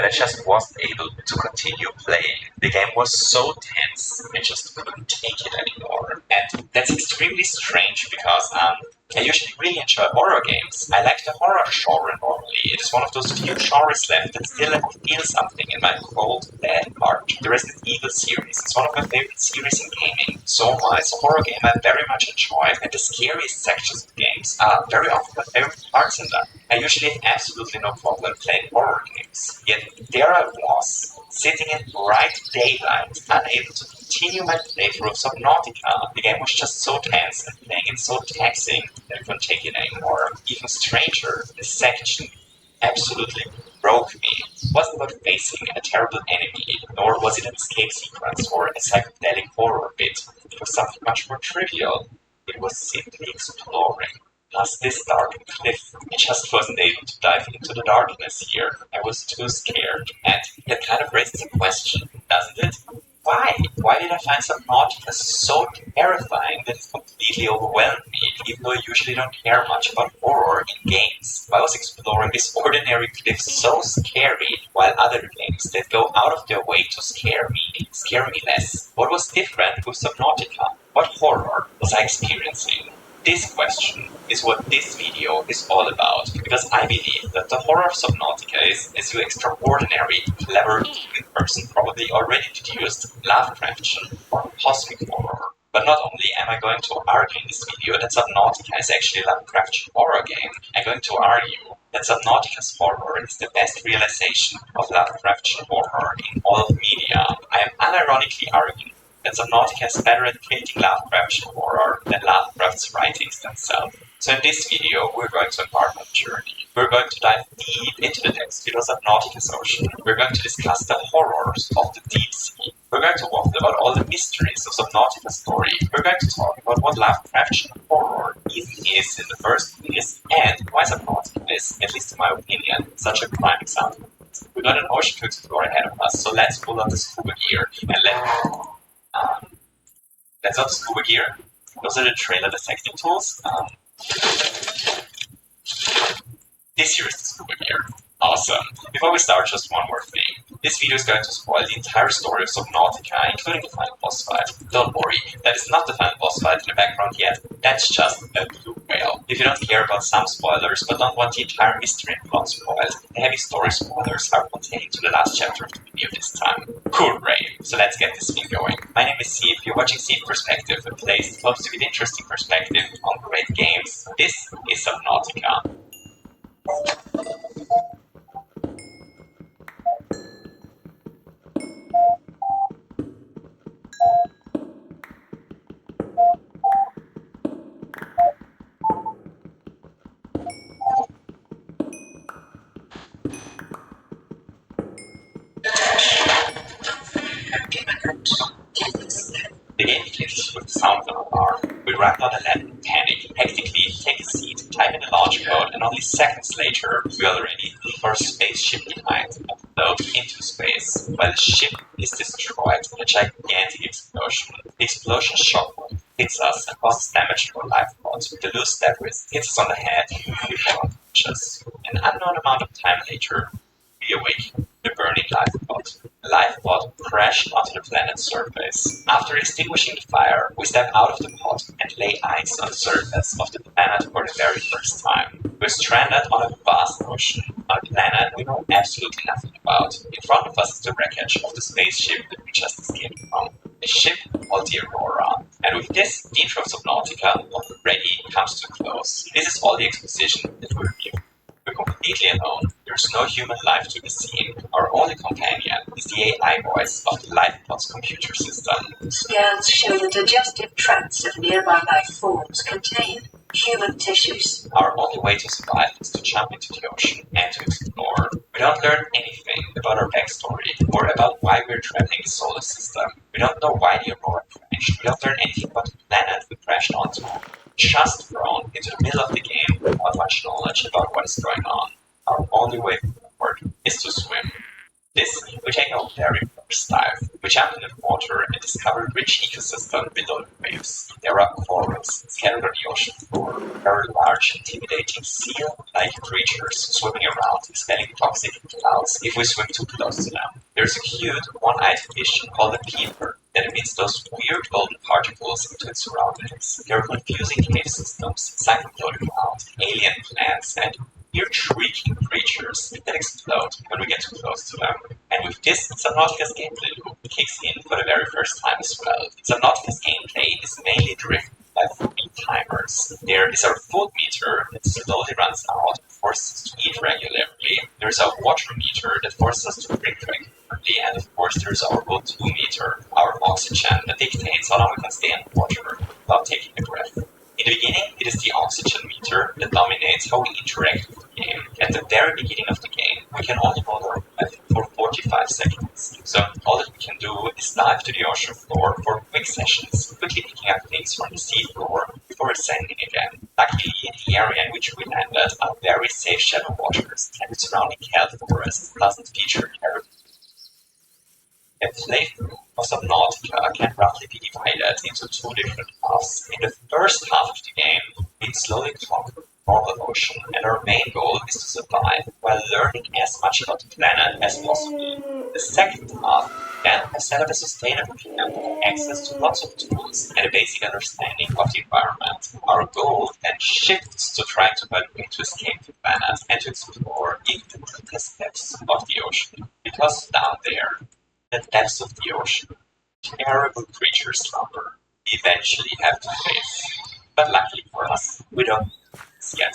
that I just wasn't able to continue playing. The game was so tense, I just couldn't take it anymore. And that's extremely strange because I usually really enjoy horror games. I like the horror genre normally. It is one of those few genres left that still let me feel something in my cold, dead heart. The Resident Evil series is one of my favorite series in gaming. So it's a horror game I very much enjoy, and the scariest sections of games are very often my favorite parts in them. I usually have absolutely no problem playing horror games. Yet there I was, sitting in bright daylight, unable to continue my playthrough of Subnautica. The game was just so tense and playing it so taxing that I couldn't take it anymore. Even stranger, the section absolutely broke me. It wasn't about facing a terrible enemy, nor was it an escape sequence or a psychedelic horror bit. It was something much more trivial. It was simply exploring. Plus this dark cliff, I just wasn't able to dive into the darkness here. I was too scared. And that kind of raises a question, doesn't it? Why? Why did I find Subnautica so terrifying that it completely overwhelmed me, even though I usually don't care much about horror in games? Why was exploring this ordinary cliff so scary, while other games that go out of their way to scare me less? What was different with Subnautica? What horror was I experiencing? This question is what this video is all about, because I believe that the horror of Subnautica is, as you extraordinary, clever, evil person probably already deduced, Lovecraftian or cosmic horror. But not only am I going to argue in this video that Subnautica is actually a Lovecraftian horror game, I'm going to argue that Subnautica's horror is the best realization of Lovecraftian horror in all of media. I am unironically arguing that Subnautica is better at creating Lovecraftian horror than Lovecraft's writings themselves. So in this video, we're going to embark on a journey. We're going to dive deep into the depths of Subnautica's ocean. We're going to discuss the horrors of the deep sea. We're going to waffle about all the mysteries of Subnautica's story. We're going to talk about what Lovecraftian horror even is in the first place, and why Subnautica is, at least in my opinion, such a prime example. We've got an ocean to explore ahead of us, so let's pull on the scuba gear and let's not scuba gear. Those are the trailer detecting tools. This here is the scuba gear. Awesome. Before we start, just one more thing. This video is going to spoil the entire story of Subnautica, including the final boss fight. Don't worry, that is not the final boss fight in the background yet. That's just a blue whale. If you don't care about some spoilers, but don't want the entire mystery and plot spoiled, the heavy story spoilers are contained to the last chapter of the video this time. Hooray! So let's get this thing going. My name is Steve, you're watching Steve Perspective, a place that hopes to give interesting perspective on great games. This is Subnautica. The game begins with the sound of an alarm. We run down the ladder in panic, hectically take a seat, type in the launch code, and only seconds later, we already leave our spaceship behind and float into space, while the ship is destroyed in a gigantic explosion. The explosion shock wave hits us and causes damage to our lifeboat. The loose debris hits us on the head, we fall unconscious. An unknown amount of time later, we awaken the burning lifeboat. The lifeboat crashed onto the planet's surface. After extinguishing the fire, we step out of the pod and lay eyes on the surface of the planet for the very first time. We're stranded on a vast ocean, on a planet we know absolutely nothing about. In front of us is the wreckage of the spaceship that we just escaped from. A ship called the Aurora. And with this, the intro of Subnautica already comes to a close. This is all the exposition that we're given. We're completely alone. There's no human life to be seen. Our only companion is the AI voice of the lifeboat's computer system. Scans show that digestive tracts of nearby life forms contain human tissues. Our only way to survive is to jump into the ocean and to explore. We don't learn anything about our backstory or about why we're traveling the solar system. We don't know why the Aurora crashed. We don't learn anything about the planet we crashed onto. Just thrown into the middle of the game without much knowledge about what is going on. Our only way forward is to swim. This we take a very first dive. We jump in the water and discover a rich ecosystem below the waves. There are corals scattered on the ocean floor. There are large, intimidating seal-like creatures swimming around, expelling toxic clouds if we swim too close to them. There's a cute, one-eyed fish called a peeper that emits those weird golden particles into its surroundings. There are confusing cave systems, sunken below the ground, alien plants, and weird shrieking creatures that explode when we get too close to them. And with this, Subnautica's gameplay loop kicks in for the very first time as well. Subnautica's gameplay is mainly driven by food timers. There is our food meter that slowly runs out and forces us to eat regularly. There's our water meter that forces us to drink regularly. And of course, there's our O2 meter, our oxygen, that dictates how long we can stay underwater without taking a breath. In the beginning, it is the oxygen meter that dominates how we interact with the game. At the very beginning of the game, we can only hold our breath for 45 seconds. So all that we can do is dive to the ocean floor for quick sessions, quickly picking up things from the sea floor before ascending again. Luckily, the area in which we landed are very safe shallow waters, and the surrounding kelp forest doesn't feature terrible. A playthrough of Subnautica can roughly be divided into two different halves. In the first half of the game, we slowly conquer the normal ocean, and our main goal is to survive while learning as much about the planet as possible. The second half then has set up a sustainable camp with access to lots of tools and a basic understanding of the environment. Our goal then shifts to trying to find a way to escape the planet and to explore even the deepest depths of the ocean. Because down there, the depths of the ocean, terrible creatures slumber. We eventually have to face. But luckily for us, we don't do this yet.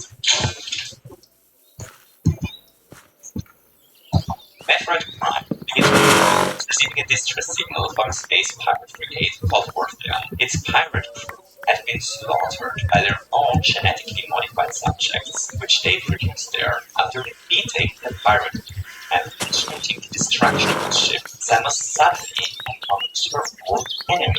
Metroid Prime begins receiving a distress signal from a space pirate frigate called Orpheon. Its pirate crew had been slaughtered by their own genetically modified subjects, which they produced there. After defeating the pirate crew and initiating the destruction of the ship, Samus suddenly encounters her old enemy,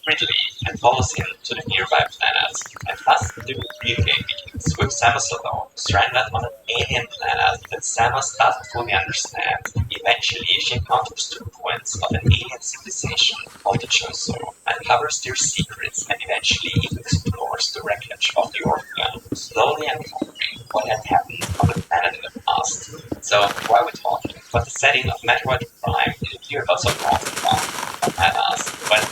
Ridley, and follows him to the nearby planet. And thus the real game begins, with Samus alone, stranded on an alien planet that Samus doesn't fully understand. Eventually, she encounters the ruins of an alien civilization called the Chozo, uncovers their secrets, and eventually even explores the wreckage of the Orpheon, slowly uncovering what had happened on the planet in the past. So, why are we talking about the setting of Metroid Prime in the year of Subnautica? I asked, well,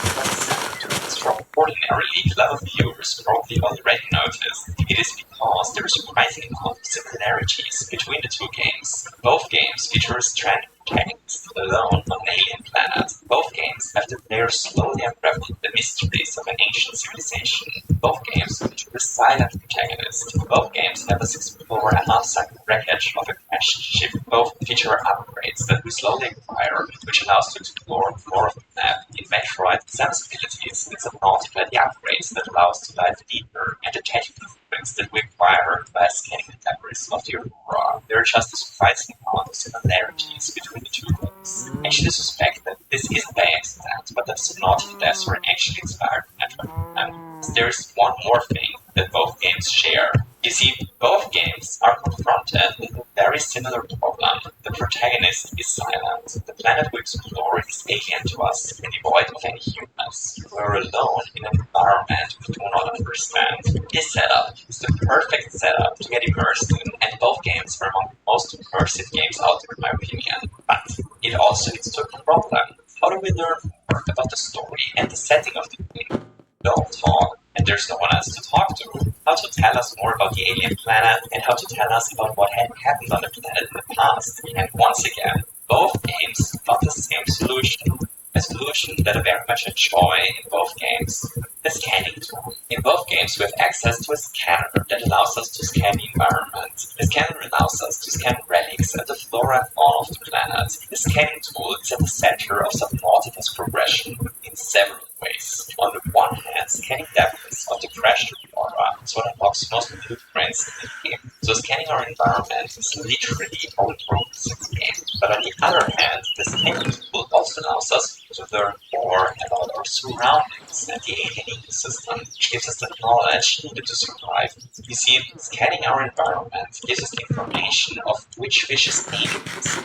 from ordinary level viewers probably already noticed, it is because there is a surprising amount of similarities between the two games. Both games feature a stranded protagonist alone on an alien planet. Both games have the players slowly unravel the mysteries of an ancient civilization. Both games feature a silent protagonist. Both games have us explore a half-sunk wreckage of a crashed ship. Both feature upgrades that we slowly acquire, which allows us to explore more of the map. In Metroid, Samus abilities and Subnautica the upgrades that allow us to dive deeper and detect the footprints that we acquire by scanning the debris of the Aurora. There are just a surprising amount of similarities between the two games. I actually suspect that this isn't by accident, but that Subnautica devs were actually inspired by Metroid. There is one more thing that both games share. You see, both games are confronted with a very similar problem. The protagonist is silent. The planet we explore is alien to us and devoid of any humans. We're alone in an environment we do not understand. This setup is the perfect setup to get immersed in, and both games are among the most immersive games out there in my opinion. But it also leads to a problem. How do we learn more about the story and the setting of the game? Don't talk, and there's no one else to talk to. How to tell us more about the alien planet, and how to tell us about what had happened on the planet in the past. And once again, both games got the same solution. A solution that I very much enjoy in both games. The scanning tool. In both games we have access to a scanner that allows us to scan the environment. The scanner allows us to scan relics and the flora and fauna of the planet. The scanning tool is at the center of Subnautica's progression in several ways. On the one hand, scanning debris of the crashed Aurora is what unlocks most blueprints in the game. So scanning our environment is literally how we progress in the game. But on the other hand, the scanning tool also allows us to learn more about our surroundings and the alien ecosystem, which gives us the knowledge needed to survive. You see, scanning our environment gives us the information of which fish is dangerous,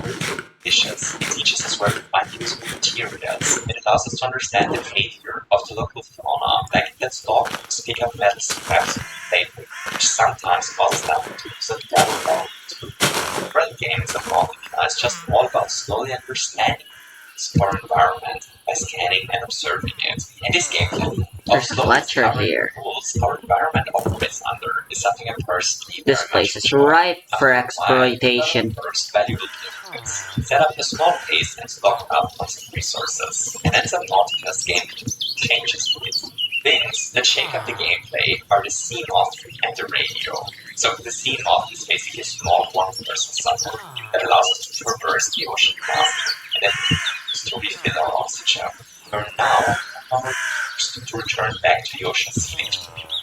fishes. It teaches us where to find useful allows us to understand the behavior of the local fauna, like that dogs pick up metal scraps safely, which sometimes causes them to use a devil to the real game is a Nautica is just all about slowly understanding our environment by scanning and observing it. And this gameplay of There's a slowly Fletcher discovering here. the rules our environment operates under is something I personally This very place much is enjoy. ripe for After a while, exploitation. developers valuable benefits, set up a small base and stock up on some resources. And then some Nautica's game changes with it. Things that shake up the gameplay are the sea moth and the radio. So the sea moth is basically a small one-person submarine that allows us to traverse the ocean faster and then to refill our oxygen. We're now forced to return back to the ocean ceiling,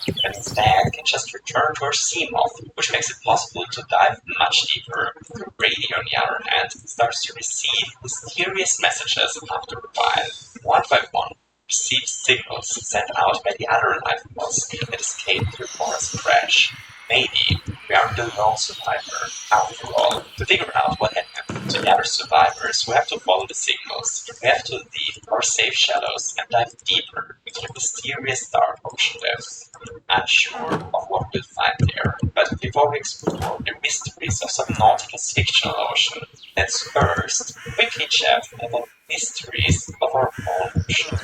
but instead can just return to our sea moth, which makes it possible to dive much deeper. The radio, on the other hand, starts to receive mysterious messages after a while. One by one, receives signals sent out by the other life forms that escaped the forest crash. Maybe we aren't the lone survivor. After all, to figure out what had happened to the other survivors, we have to follow the signals. We have to leave our safe shallows and dive deeper into the mysterious dark ocean depths. Unsure of what we'll find there, but before we explore the mysteries of Subnautica's fictional ocean, let's first quickly chat about the mysteries of our own ocean.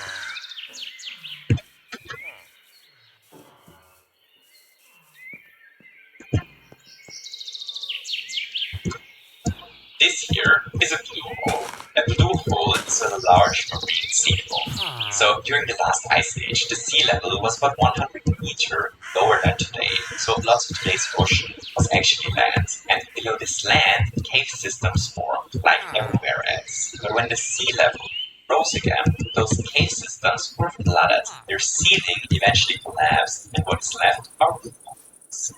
This here is a blue hole. A blue hole is a large marine sea floor. So during the last ice age, the sea level was about 100 meters lower than today. So lots of today's ocean was actually land. And below this land, cave systems formed, like everywhere else. But when the sea level rose again, those cave systems were flooded. Their ceiling eventually collapsed, and what is left are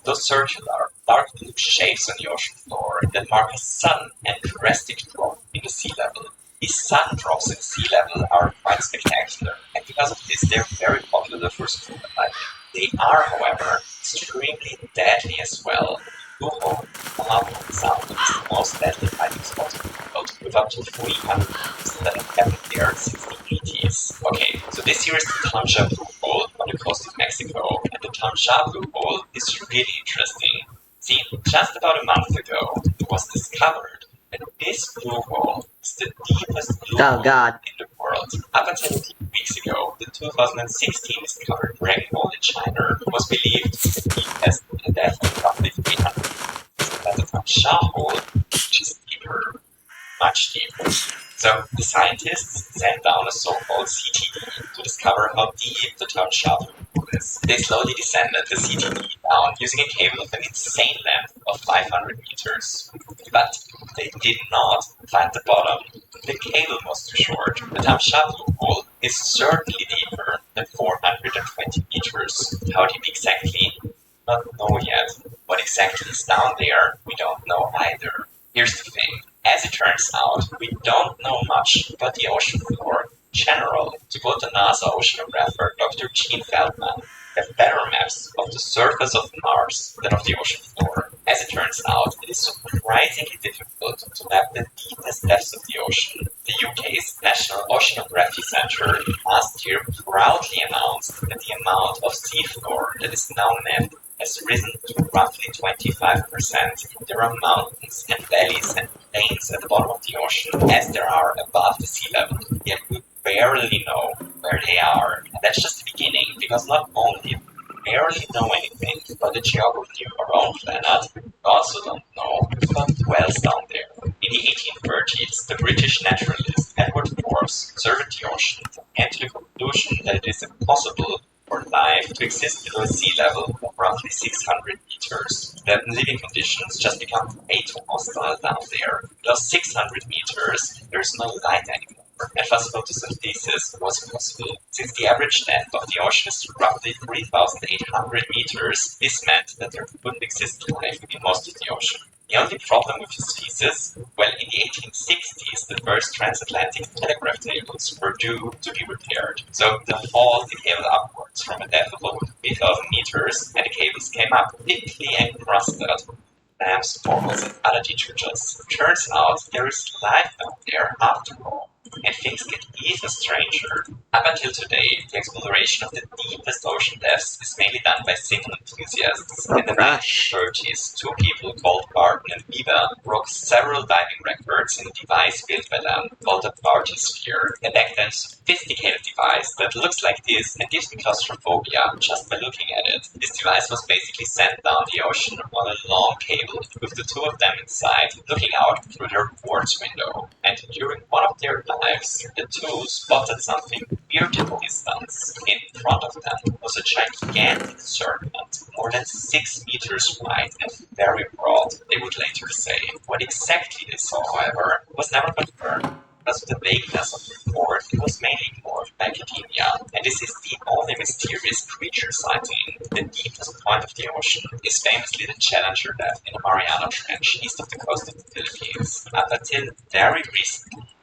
those circular, dark blue shapes on the ocean floor that mark a sudden and drastic drop in the sea level. These sudden drops in sea level are quite spectacular, and because of this, they're very popular for scuba diving. They are, however, extremely deadly as well. Blue hole, for example, is the most deadly diving spot in the world, with up to 300 groups that have happened there since the 80s. Okay, so this here is the Tanja Blue Hole on the coast of Mexico, and the Tanja Blue Hole is really interesting. See, just about a month ago, it was discovered that this blue hole is the deepest blue Oh hole god. in the world. Up until a few weeks ago, the 2016 discovered black hole in China was believed to be the deepest in the depth of roughly 300 meters. But the Tanja hole, which is deeper, much deeper. So the scientists sent down a so-called CTD to discover how deep the Tanja Blue is. They slowly descended the CTD down using a cable of an insane length of 500 meters. But they did not find the bottom. The cable was too short. The Tanja Blue hole is certainly deeper than 420 meters. How deep exactly? Not know yet. What exactly is down there, we don't know either. Here's the thing. As it turns out, we don't know much about the ocean floor in general. To quote the NASA oceanographer Dr. Gene Feldman, we have better maps of the surface of Mars than of the ocean floor. As it turns out, it is surprisingly difficult to map the deepest depths of the ocean. The UK's National Oceanography Centre last year proudly announced that the amount of seafloor that is now mapped has risen to roughly 25%. There are mountains and valleys and plains at the bottom of the ocean as there are above the sea level, yet we barely know where they are. And that's just the beginning, because not only do we barely know anything about the geography of our own planet, we also don't know about wells down there. In the 1830s, the British naturalist Edward Forbes observed the ocean and came to the conclusion that it is impossible for life to exist below a sea level of roughly 600 meters. That living conditions just become way too hostile down there. Below 600 meters, there is no light anymore. And thus photosynthesis was impossible. Since the average depth of the ocean is roughly 3,800 meters, this meant that there couldn't exist life in most of the ocean. The only problem with his thesis, well, in the 1860s, the first transatlantic telegraph cables were due to be repaired. So they hauled the cable upwards from a depth of over 3,000 meters, and the cables came up thickly encrusted lamps, formals, and other detritus. Turns out there is life down there after all. And things get even stranger. Up until today, the exploration of the deepest ocean depths is mainly done by single enthusiasts. In the 1930s, two people called Barton and Beaver broke several diving records in a device built by them called the Barton Sphere, a back then sophisticated device that looks like this and gives me claustrophobia just by looking at it. This device was basically sent down the ocean on a long cable with the two of them inside looking out through their quartz window. And during one of their dives, the two spotted something weird in the distance. In front of them was a gigantic serpent, more than 6 meters wide and very broad, they would later say. What exactly they saw, however, was never confirmed. Because of the vagueness of the report, it was mainly ignored by academia, and this is the only mysterious creature sighting. The deepest point of the ocean is famously the Challenger Depth in the Mariana Trench east of the coast of the Philippines. Up until very recently,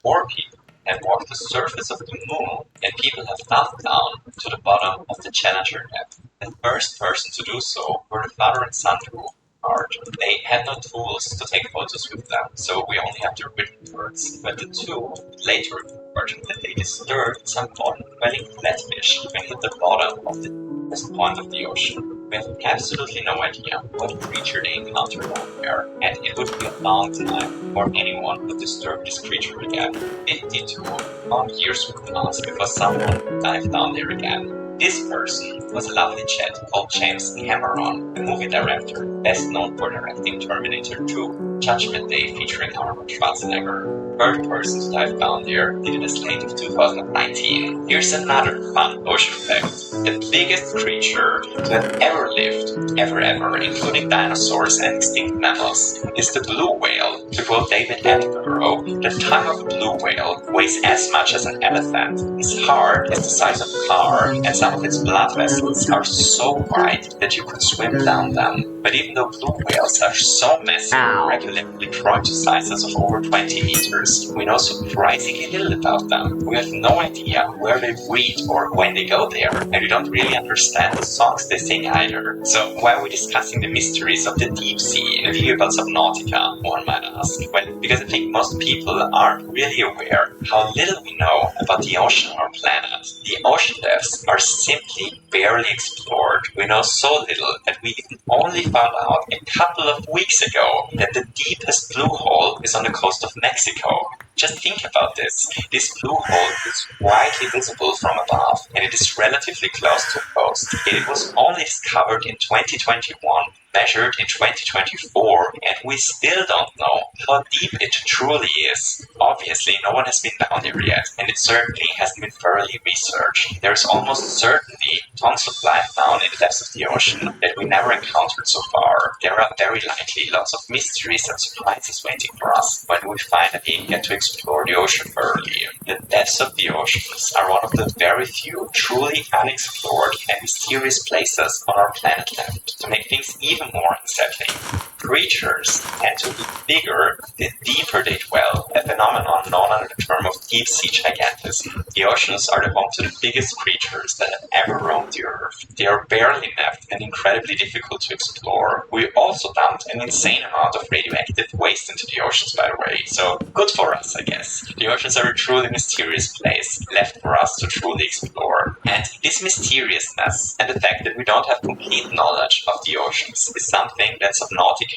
4 people have walked the surface of the moon, and people have dived down to the bottom of the Challenger Depth. The first person to do so were the father and son who art. They had no tools to take photos with them, so we only have their written words. But the two later reported that they disturbed some bottom-dwelling flatfish when hit the bottom of the deepest point of the ocean. We have absolutely no idea what creature they encountered down there, and it would be a long time before anyone would disturb this creature again. 52 long years would pass before someone dived down there again. This person was a lovely chap called James Cameron, the movie director, best known for directing Terminator 2, Judgment Day featuring Arnold Schwarzenegger. Third person to dive down there did it as late of 2019. Here's another fun ocean fact. The biggest creature to have ever lived, ever, including dinosaurs and extinct mammals, is the blue whale. To quote David Attenborough, the tongue of a blue whale weighs as much as an elephant. Its heart is the size of a car, and some of its blood vessels are so wide that you could swim down them. But even though blue whales are so massive, regularly growing to sizes of over 20 meters, we know surprisingly little about them. We have no idea where they breed or when they go there, and we don't really understand the songs they sing either. So why are we discussing the mysteries of the deep sea in a video about Subnautica, one might ask? Well, because I think most people aren't really aware how little we know about the ocean on our planet. The ocean depths are simply barely explored. We know so little that we only found out a couple of weeks ago that the deepest blue hole is on the coast of Mexico. Just think about this. This blue hole is widely visible from above, and it is relatively close to the coast. It was only discovered in 2021, measured in 2024, and we still don't know how deep it truly is. Obviously, no one has been down there yet, and it certainly hasn't been thoroughly researched. There is almost certainly tons of life down in the depths of the ocean that we never encountered so far. There are very likely lots of mysteries and surprises waiting for us when we finally get to explore the ocean thoroughly. The depths of the oceans are one of the very few truly unexplored and mysterious places on our planet left. To make things even more unsettling, creatures tend to be bigger the deeper they dwell, a phenomenon known under the term of deep sea gigantism. The oceans are the home to the biggest creatures that have ever roamed the earth. They are barely mapped and incredibly difficult to explore. We also dumped an insane amount of radioactive waste into the oceans, by the way, so good for us, I guess. The oceans are a truly mysterious place, left for us to truly explore. And this mysteriousness and the fact that we don't have complete knowledge of the oceans is something that Subnautica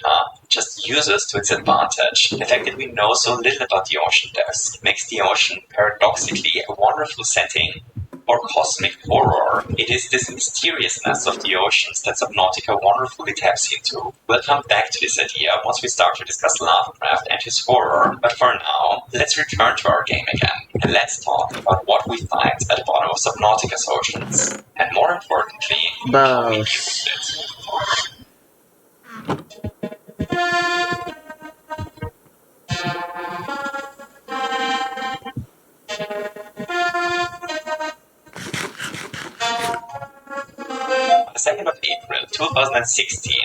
just uses to its advantage. The fact that we know so little about the ocean depths makes the ocean paradoxically a wonderful setting or cosmic horror. It is this mysteriousness of the oceans that Subnautica wonderfully taps into. We'll come back to this idea once we start to discuss Lovecraft and his horror, but for now, let's return to our game again, and let's talk about what we find at the bottom of Subnautica's oceans, and more importantly, how we use it. On the 2nd of April 2016,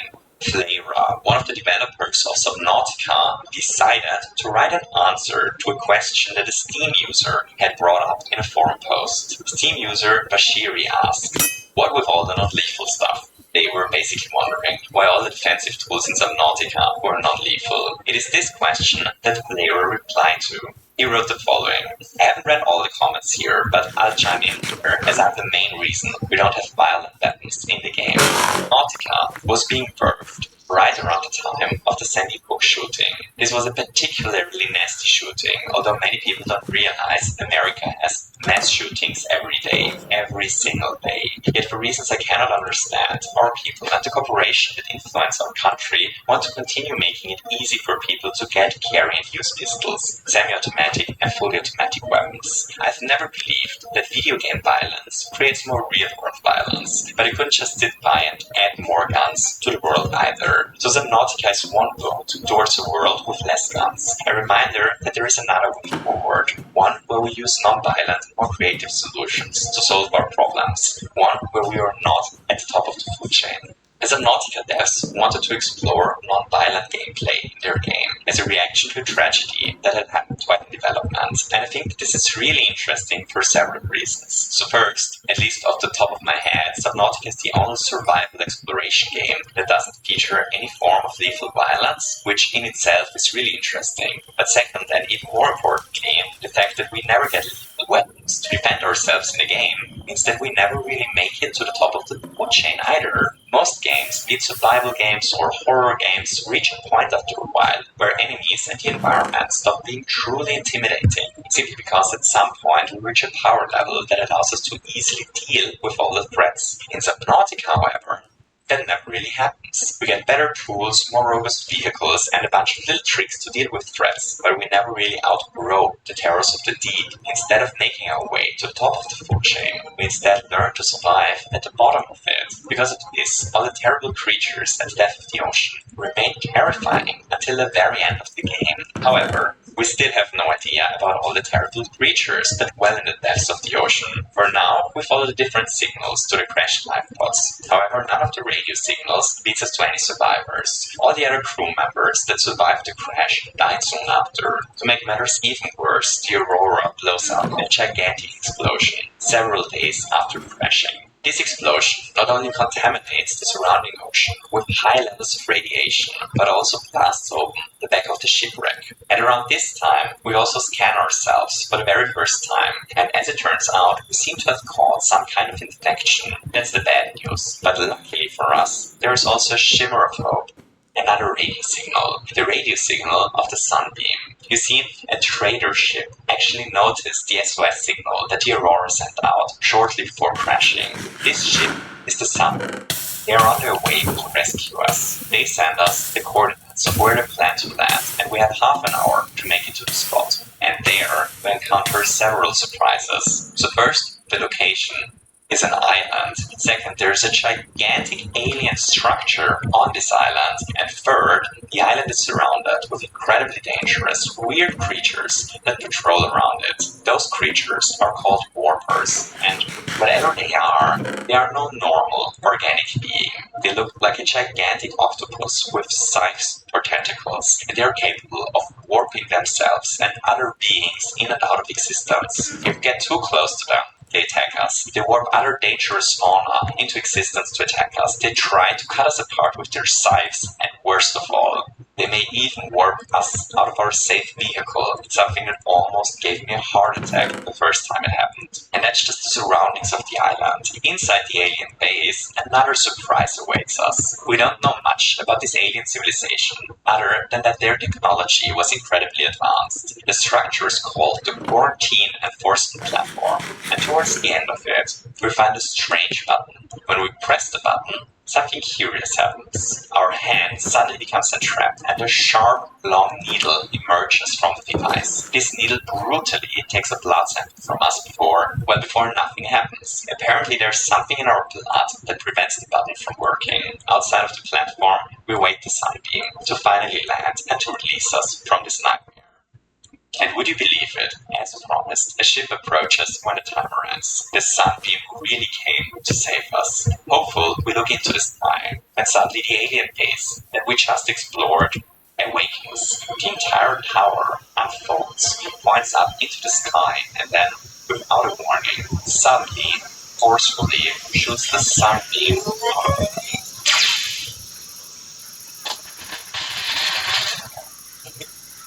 Clara, one of the developers of Subnautica, decided to write an answer to a question that a Steam user had brought up in a forum post. Steam user Bashiri asked, "What with all the non-lethal stuff?" They were basically wondering why all the defensive tools in Subnautica were non-lethal. It is this question that Clara replied to. He wrote the following. I haven't read all the comments here, but I'll chime in here, as I'm the main reason we don't have violent weapons in the game. Nautica was being birthed right around the time of the Sandy Hook shooting. This was a particularly nasty shooting, although many people don't realize America has mass shootings every day, every single day. Yet for reasons I cannot understand, our people and the corporation that influence our country want to continue making it easy for people to get, carry and use pistols, semi-automatic and fully automatic weapons. I've never believed that video game violence creates more real-world violence, but I couldn't just sit by and add more guns to the world either. So Subnautica is one vote towards a world with less guns. A reminder that there is another way forward, one where we use non-violent, more creative solutions to solve our problems, one where we are not at the top of the food chain. As Subnautica devs wanted to explore non-violent gameplay in their game as a reaction to a tragedy that had happened while in development, and I think that this is really interesting for several reasons. So first, at least off the top of my head, Subnautica is the only survival exploration game that doesn't feature any form of lethal violence, which in itself is really interesting. But second, and even more importantly, the fact that we never get lethal weapons to defend ourselves in the game means that we never really make it to the top of the food chain either. Most games, be it survival games or horror games, reach a point after a while where enemies and the environment stop being truly intimidating, simply because at some point we reach a power level that allows us to easily deal with all the threats. In Subnautica, however, that never really happens. We get better tools, more robust vehicles, and a bunch of little tricks to deal with threats, but we never really outgrow the terrors of the deep. Instead of making our way to the top of the food chain, we instead learn to survive at the bottom of it. Because of this, all the terrible creatures at the depth of the ocean remain terrifying until the very end of the game. However, we still have no idea about all the terrible creatures that dwell in the depths of the ocean. For now, we follow the different signals to the crashed lifeboats. However, none of the radio signals leads us to any survivors. All the other crew members that survived the crash died soon after. To make matters even worse, the Aurora blows up in a gigantic explosion several days after crashing. This explosion not only contaminates the surrounding ocean with high levels of radiation, but also blasts open the back of the shipwreck. At around this time, we also scan ourselves for the very first time, and as it turns out, we seem to have caught some kind of infection. That's the bad news, but luckily for us, there is also a shimmer of hope. Another radio signal, the radio signal of the Sunbeam. You see, a trader ship actually noticed the SOS signal that the Aurora sent out shortly before crashing. This ship is the Sunbeam. They are on their way to rescue us. They send us the coordinates of where they plan to land, and we have half an hour to make it to the spot. And there, we encounter several surprises. So first, the location is an island. Second, there's a gigantic alien structure on this island. And third, the island is surrounded with incredibly dangerous, weird creatures that patrol around it. Those creatures are called warpers, and whatever they are no normal organic being. They look like a gigantic octopus with scythes or tentacles, and they are capable of warping themselves and other beings in and out of existence. If we get too close to them, they attack us. They warp other dangerous fauna into existence to attack us. They try to cut us apart with their scythes, and worst of all, they may even warp us out of our safe vehicle. It's something that almost gave me a heart attack the first time it happened. And that's just the surroundings of the island. Inside the alien base, another surprise awaits us. We don't know much about this alien civilization, other than that their technology was incredibly advanced. The structure is called the Quarantine Enforcement Platform, and towards the end of it, we find a strange button. When we press the button, something curious happens. Our hand suddenly becomes entrapped, and a sharp, long needle emerges from the device. This needle brutally takes a blood sample from us before nothing happens. Apparently there's something in our blood that prevents the button from working. Outside of the platform, we wait the Sunbeam to finally land and to release us from this nightmare. And would you believe it? As promised, a ship approaches when the timer ends. The Sunbeam really came to save us. Hopeful, we look into the sky, and suddenly the alien base that we just explored awakens. The entire tower unfolds, points up into the sky, and then, without a warning, suddenly, forcefully shoots the Sunbeam out of the way.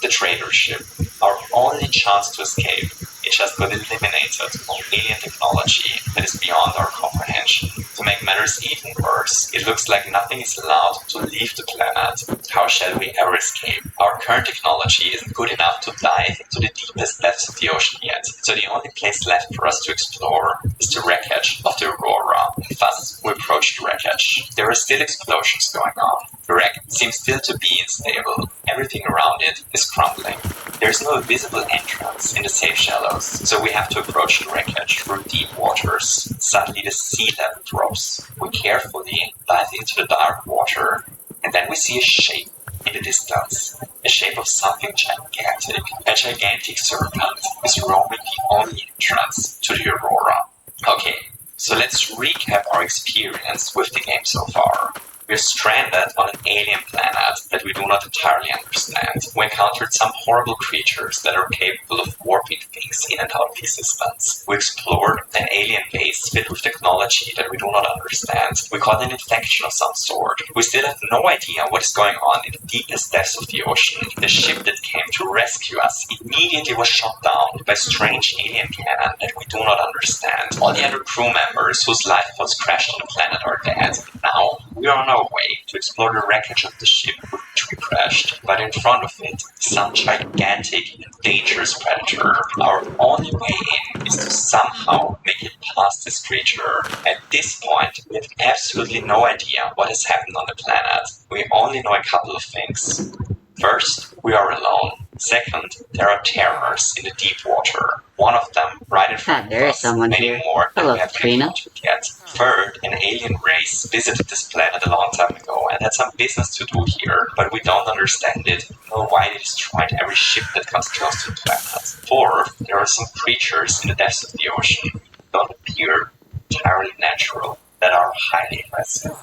The trader ship, our only chance chance to escape. It just got eliminated by alien technology that is beyond our comprehension. To make matters even worse, it looks like nothing is allowed to leave the planet. How shall we ever escape? Our current technology isn't good enough to dive into the deepest depths of the ocean yet, so the only place left for us to explore is the wreckage of the Aurora. Thus, we approach the wreckage. There are still explosions going on. The wreck seems still to be unstable. Everything around it is crumbling. There is no visible entrance in the safe shallows, so we have to approach the wreckage through deep waters. Suddenly the sea level drops. We carefully dive into the dark water, and then we see a shape in the distance. A shape of something gigantic. A gigantic serpent is roaming the only entrance to the Aurora. Okay, so let's recap our experience with the game so far. We're stranded on an alien planet that we do not entirely understand. We encountered some horrible creatures that are capable of warping things in and out of existence. We explored an alien base filled with technology that we do not understand. We caught an infection of some sort. We still have no idea what is going on in the deepest depths of the ocean. The ship that came to rescue us immediately was shot down by a strange alien cannon that we do not understand. All the other crew members whose lifeboats crashed on the planet are dead. Now, we are on our way to explore the wreckage of the ship with which we crashed, but in front of it, some gigantic and dangerous predator. Our only way in is to somehow make it past this creature. At this point, we have absolutely no idea what has happened on the planet. We only know a couple of things. First, we are alone. Second, there are terrors in the deep water. One of them right in front There of is us. someone Many here. more than Hello, we have Katrina. encountered yet. Third, an alien race visited this planet a long time ago and had some business to do here, but we don't understand it, nor why they destroyed every ship that comes close to the planet. Fourth, there are some creatures in the depths of the ocean that don't appear entirely natural, that are highly aggressive.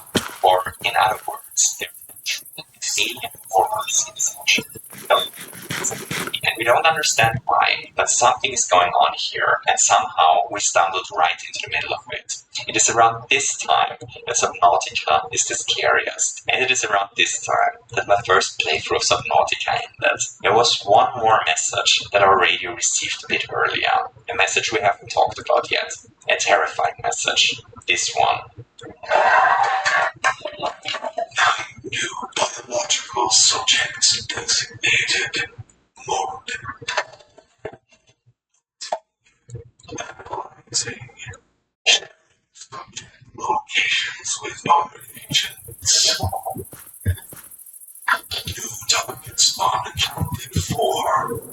Or, in other words, they're alien forms in this ocean. And we don't understand why, but something is going on here, and somehow we stumbled right into the middle of it. It is around this time that Subnautica is the scariest, and it is around this time that my first playthrough of Subnautica ended. There was one more message that our radio received a bit earlier, a message we haven't talked about yet, a terrifying message. This one. New biological subjects designated mode. Analyzing subject locations with other agents. New targets unaccounted for. 1.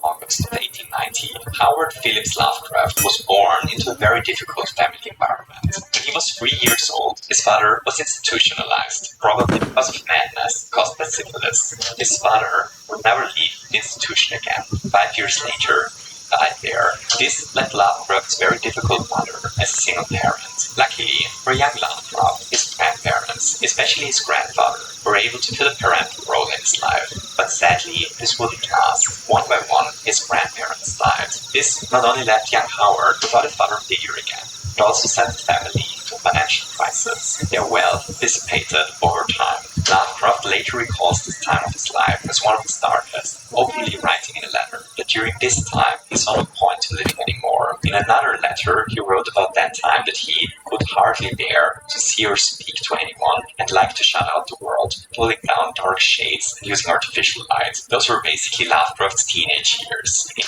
August of 1890, Howard Phillips Lovecraft was born into a very difficult family environment. When he was 3 years old, his father was institutionalized, probably because of madness caused by syphilis. His father would never leave the institution again. 5 years later, he died there. This left Lovecraft's very difficult mother as a single parent. Luckily, for young Lovecraft, his grandparents, especially his grandfather, were able to fill a parental role in his life. But sadly, this wouldn't last. One by one, his grandparents died. This not only left young Howard without a father figure again, but also sent the family into a financial crisis. Their wealth dissipated over time. Lovecraft later recalls this time of his life as one of his darkest, openly writing in a letter that during this time he saw no point to living anymore. In another letter, he wrote about that time that he could hardly bear to see or speak to anyone and liked to shut out the world, pulling down dark shades and using artificial light. Those were basically Lovecraft's teenage years. In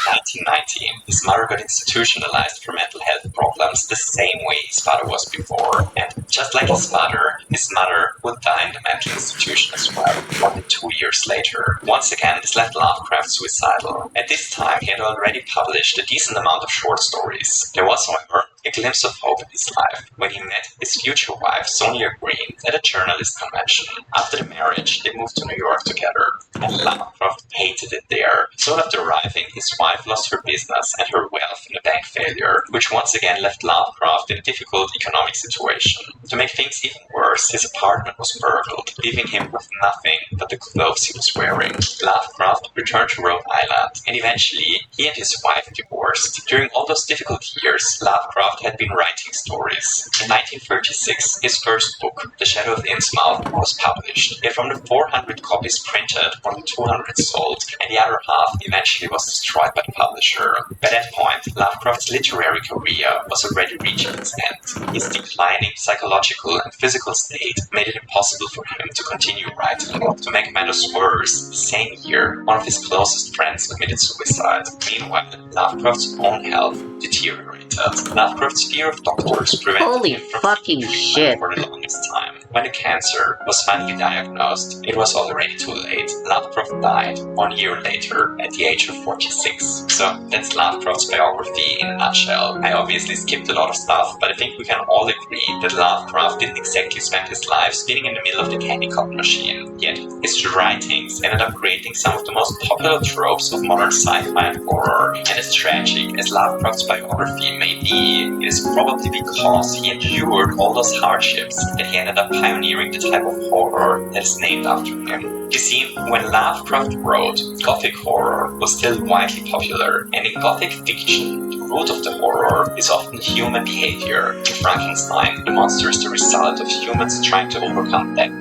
1990, his mother got institutionalized for mental health problems the same way his father was before. And just like his father, his mother would die in the mental institution as well, only 2 years later. Once again, this left Lovecraft suicidal. At this time, he had already published a decent amount of short stories. There was, however, a glimpse of hope in his life when he met his future wife, Sonia Green, at a journalist convention. After the marriage, they moved to New York together, and Lovecraft hated it there. Soon after arriving, his wife lost her business and her wealth in a bank failure, which once again left Lovecraft in a difficult economic situation. To make things even worse, his apartment was burgled, leaving him with nothing but the clothes he was wearing. Lovecraft returned to Rhode Island, and eventually he and his wife divorced. During all those difficult years, Lovecraft had been writing stories. In 1936, his first book, The Shadow of Innsmouth, was published. Yet from the 400 copies printed, than 200 sold, and the other half eventually was destroyed by the publisher. By that point, Lovecraft's literary career was already reaching its end. His declining psychological and physical state made it impossible for him to continue writing. To make matters worse, the same year, one of his closest friends committed suicide. Meanwhile, Lovecraft's own health deteriorated. Lovecraft's fear of doctors prevented him from fucking shit for the longest time. When the cancer was finally diagnosed, it was already too late. Lovecraft died 1 year later at the age of 46. So that's Lovecraft's biography in a nutshell. I obviously skipped a lot of stuff, but I think we can all agree that Lovecraft didn't exactly spend his life spinning in the middle of the candy cotton machine. Yet his writings ended up creating some of the most popular tropes of modern sci-fi and horror. And as tragic as Lovecraft's biography may be, it is probably because he endured all those hardships that he ended up pioneering the type of horror that is named after him. You see, when Lovecraft wrote, Gothic horror was still widely popular, and in Gothic fiction, the root of the horror is often human behavior. In Frankenstein, the monster is the result of humans trying to overcome death.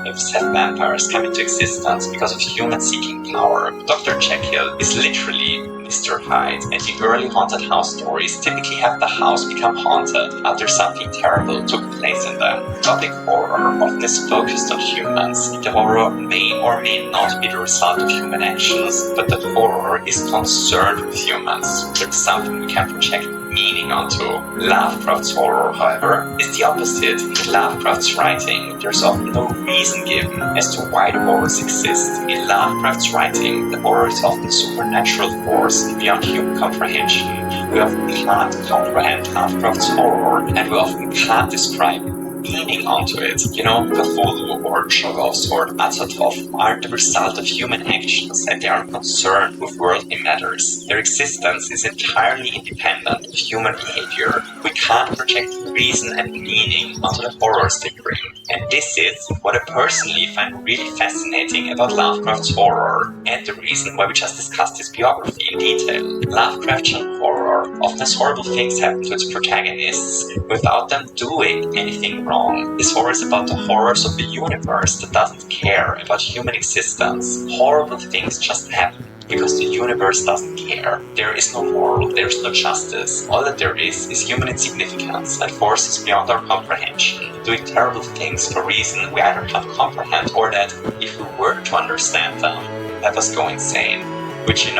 Myths have vampires come into existence because of humans seeking power. Dr. Jekyll is literally Mr. Hyde, and the early haunted house stories typically have the house become haunted after something terrible took place in them. Gothic horror often is focused on humans. The horror may or may not be the result of human actions, but the horror is concerned with humans. There's something we can project meaning onto. Lovecraft's horror, however, is the opposite. In Lovecraft's writing, there's often no reason given as to why the horrors exist. In Lovecraft's writing, the horror is often a supernatural force beyond human comprehension. We often can't comprehend Lovecraft's horror, and we often can't describe meaning onto it. You know, Cthulhu or Chagos or Azathoth are the result of human actions, and they aren't concerned with worldly matters. Their existence is entirely independent of human behavior. We can't project reason and meaning onto the horrors they bring. And this is what I personally find really fascinating about Lovecraft's horror, and the reason why we just discussed his biography in detail. Lovecraftian horror often has horrible things happen to its protagonists without them doing anything wrong. This horror is about the horrors of the universe that doesn't care about human existence. Horrible things just happen because the universe doesn't care. There is no moral, there is no justice. All that there is human insignificance and forces beyond our comprehension, doing terrible things for reasons we either can't comprehend or that, if we were to understand them, let us go insane. Which,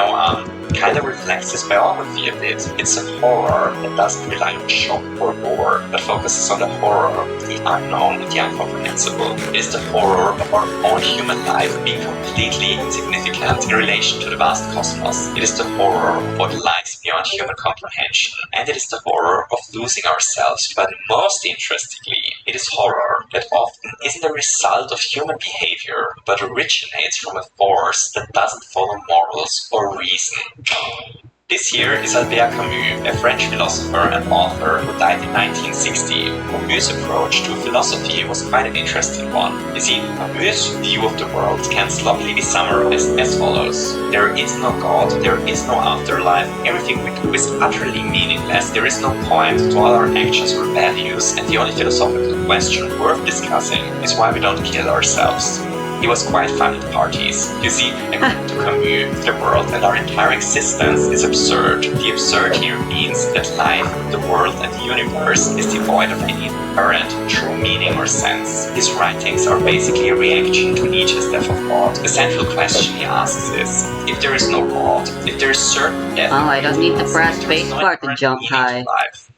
kind of reflects his biography a bit. It's a horror that doesn't rely on shock or gore, but focuses on the horror of the unknown and the incomprehensible. It is the horror of our own human life being completely insignificant in relation to the vast cosmos. It is the horror of what lies beyond human comprehension, and it is the horror of losing ourselves. But most interestingly, it is horror that often isn't a result of human behavior, but originates from a force that doesn't follow morals or reason. This here is Albert Camus, a French philosopher and author who died in 1960. Camus' approach to philosophy was quite an interesting one. You see, Camus' view of the world can sloppily be summarized as follows. There is no God, there is no afterlife, everything we do is utterly meaningless, there is no point to all our actions or values, and the only philosophical question worth discussing is why we don't kill ourselves. He was quite fun at parties. You see, according to Camus, the world and our entire existence is absurd. The absurd here means that life, the world, and the universe is devoid of any inherent true meaning or sense. His writings are basically a reaction to Nietzsche's death of thought. The central question he asks is, if there is no God, if there is certain death, I don't need to press spacebar to jump high.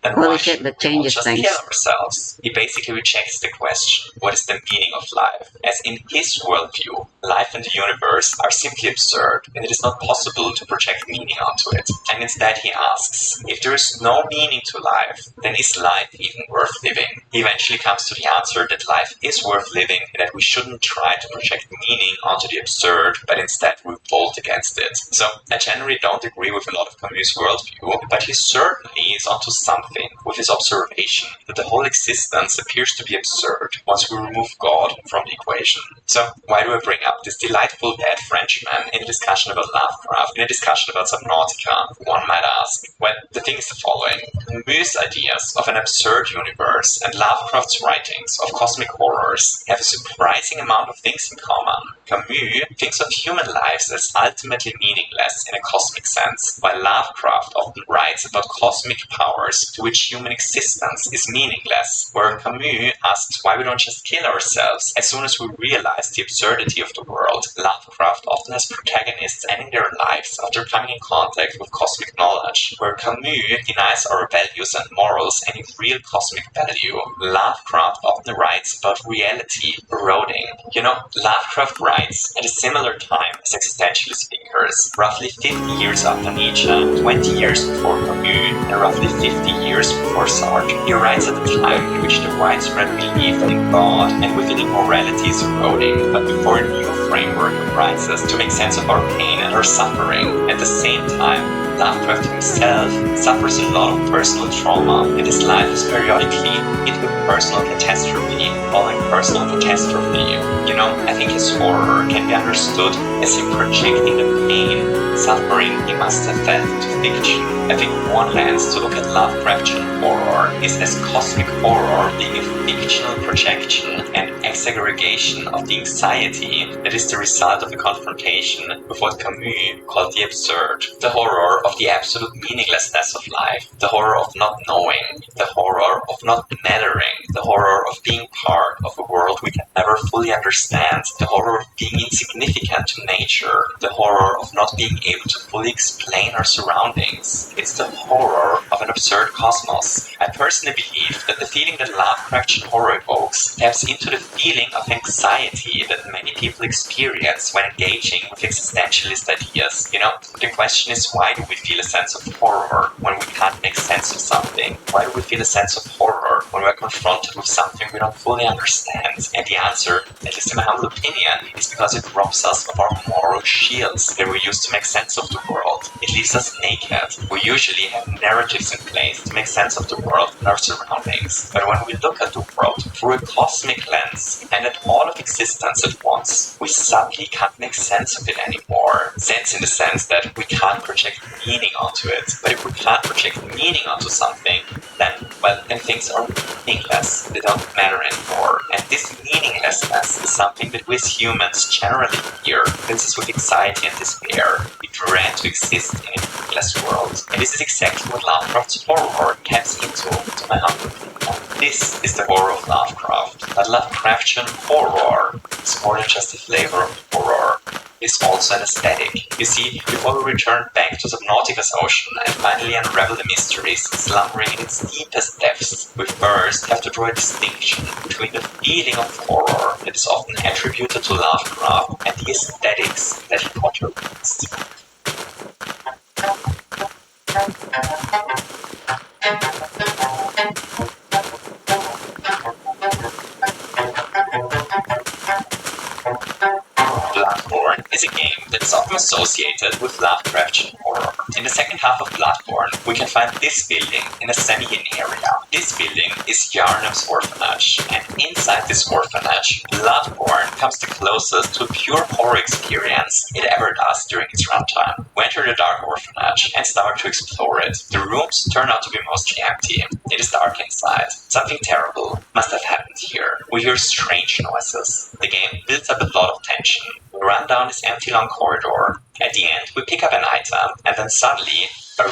Then Holy why shit, should that we all changes just things. kill ourselves? He basically rejects the question, what is the meaning of life? As in his worldview, life and the universe are simply absurd, and it is not possible to project meaning onto it. And instead he asks, if there is no meaning to life, then is life even worth living? He eventually comes to the answer that life is worth living, and that we shouldn't try to project meaning onto the absurd, but instead revolt against it. So I generally don't agree with a lot of Camus' worldview, but he certainly is onto something. with his observation that the whole existence appears to be absurd once we remove God from the equation. So why do I bring up this delightful dead Frenchman in a discussion about Lovecraft, in a discussion about Subnautica, one might ask? Well, the thing is the following. Camus' ideas of an absurd universe and Lovecraft's writings of cosmic horrors have a surprising amount of things in common. Camus thinks of human lives as ultimately meaningless in a cosmic sense, while Lovecraft often writes about cosmic powers to which human existence is meaningless, where Camus asks why we don't just kill ourselves as soon as we realize the absurdity of the world. Lovecraft often has protagonists ending their lives after coming in contact with cosmic knowledge, where Camus denies our values and morals any real cosmic value. Lovecraft often writes about reality eroding. Lovecraft writes at a similar time as existentialist thinkers, roughly 50 years after Nietzsche, 20 years before Camus, and roughly 50 years before Sartre. He writes at a time in which the widespread belief in God and within immorality is eroding, but before a new framework arises to make sense of our pain and our suffering. At the same time, Lovecraft himself suffers a lot of personal trauma, and his life is periodically hit with personal catastrophe following personal catastrophe. I think his horror can be understood as him projecting the pain, suffering he must have felt into fiction. I think one lens to look at Lovecraftian horror is as cosmic horror being a fictional projection and exaggeration of the anxiety that is the result of a confrontation with what Camus called the absurd, the horror of the absolute meaninglessness of life, the horror of not knowing, the horror of not mattering, the horror of being part of a world we can never fully understand, the horror of being insignificant to nature, the horror of not being able to fully explain our surroundings. It's the horror of an absurd cosmos. I personally believe that the feeling that Lovecraftian horror evokes taps into the feeling of anxiety that many people experience when engaging with existentialist ideas. The question is, why do we feel a sense of horror when we can't make sense of something? Why do we feel a sense of horror when we're confronted with something we don't fully understand? And the answer, at least in my humble opinion, is because it robs us of our moral shields that we use to make sense of the world. It leaves us naked. We usually have narratives in place to make sense of the world and our surroundings. But when we look at the world through a cosmic lens and at all of existence at once, we suddenly can't make sense of it anymore. Sense in the sense that we can't project meaning onto it. But if we can't project meaning onto something, then things are meaningless. They don't matter anymore. And this meaninglessness is something that we as humans generally fear, fills us with anxiety and despair. We dread to exist in a meaningless world. And this is exactly what Lovecraft's horror taps into, to my humble opinion. This is the horror of Lovecraft. But Lovecraftian horror is more than just a flavor of horror. Is also an aesthetic. You see, before we return back to Subnautica's ocean and finally unravel the mysteries slumbering in its deepest depths, we first have to draw a distinction between the feeling of horror that is often attributed to Lovecraft and the aesthetics that he contributes. Bloodborne is a game that is often associated with Lovecraftian horror. In the second half of Bloodborne, we can find this building in a semi-in area. This building is Yarnum's orphanage, and inside this orphanage, Bloodborne comes the closest to a pure horror experience it ever does during its runtime. We enter the dark orphanage and start to explore it. The rooms turn out to be mostly empty. It is dark inside. Something terrible must have happened here. We hear strange noises. The game builds up a lot of tension. We run down this empty long corridor. At the end, we pick up an item, and then suddenly, a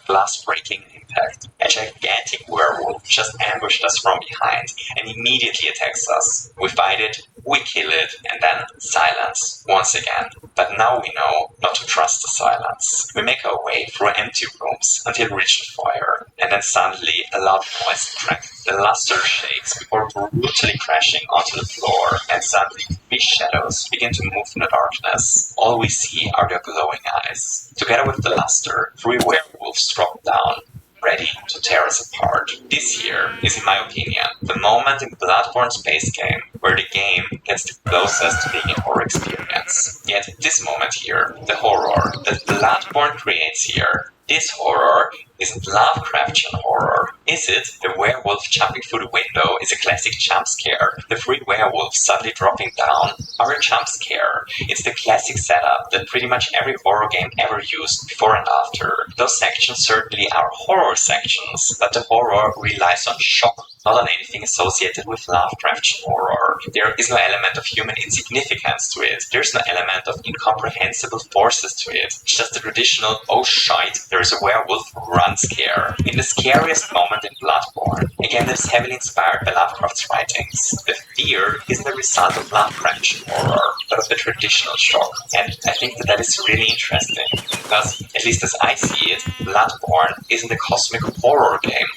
glass-breaking impact. A gigantic werewolf just ambushed us from behind and immediately attacks us. We fight it, we kill it, and then silence once again. But now we know not to trust the silence. We make our way through empty rooms until we reach the fire, and then suddenly a loud noise strikes. The luster shakes before brutally crashing onto the floor, and suddenly three shadows begin to move in the darkness. All we see are their glowing eyes. Together with the luster, three werewolves drop down, ready to tear us apart. This here is, in my opinion, the moment in Bloodborne's base game where the game gets the closest to being a horror experience. Yet this moment here, the horror that Bloodborne creates here, this horror isn't Lovecraftian horror, Is it the werewolf jumping through the window is a classic jump scare? The three werewolves suddenly dropping down are a jump scare. It's the classic setup that pretty much every horror game ever used before and after. Those sections certainly are horror sections, but the horror relies on shock, not on anything associated with Lovecraftian horror. There is no element of human insignificance to it. There's no element of incomprehensible forces to it. It's just the traditional, oh shite, there's a werewolf, run scare. In the scariest moment in Bloodborne, again that is heavily inspired by Lovecraft's writings. The fear isn't a result of Lovecraftian horror, but of the traditional shock. And I think that is really interesting, because, at least as I see it, Bloodborne isn't a cosmic horror game.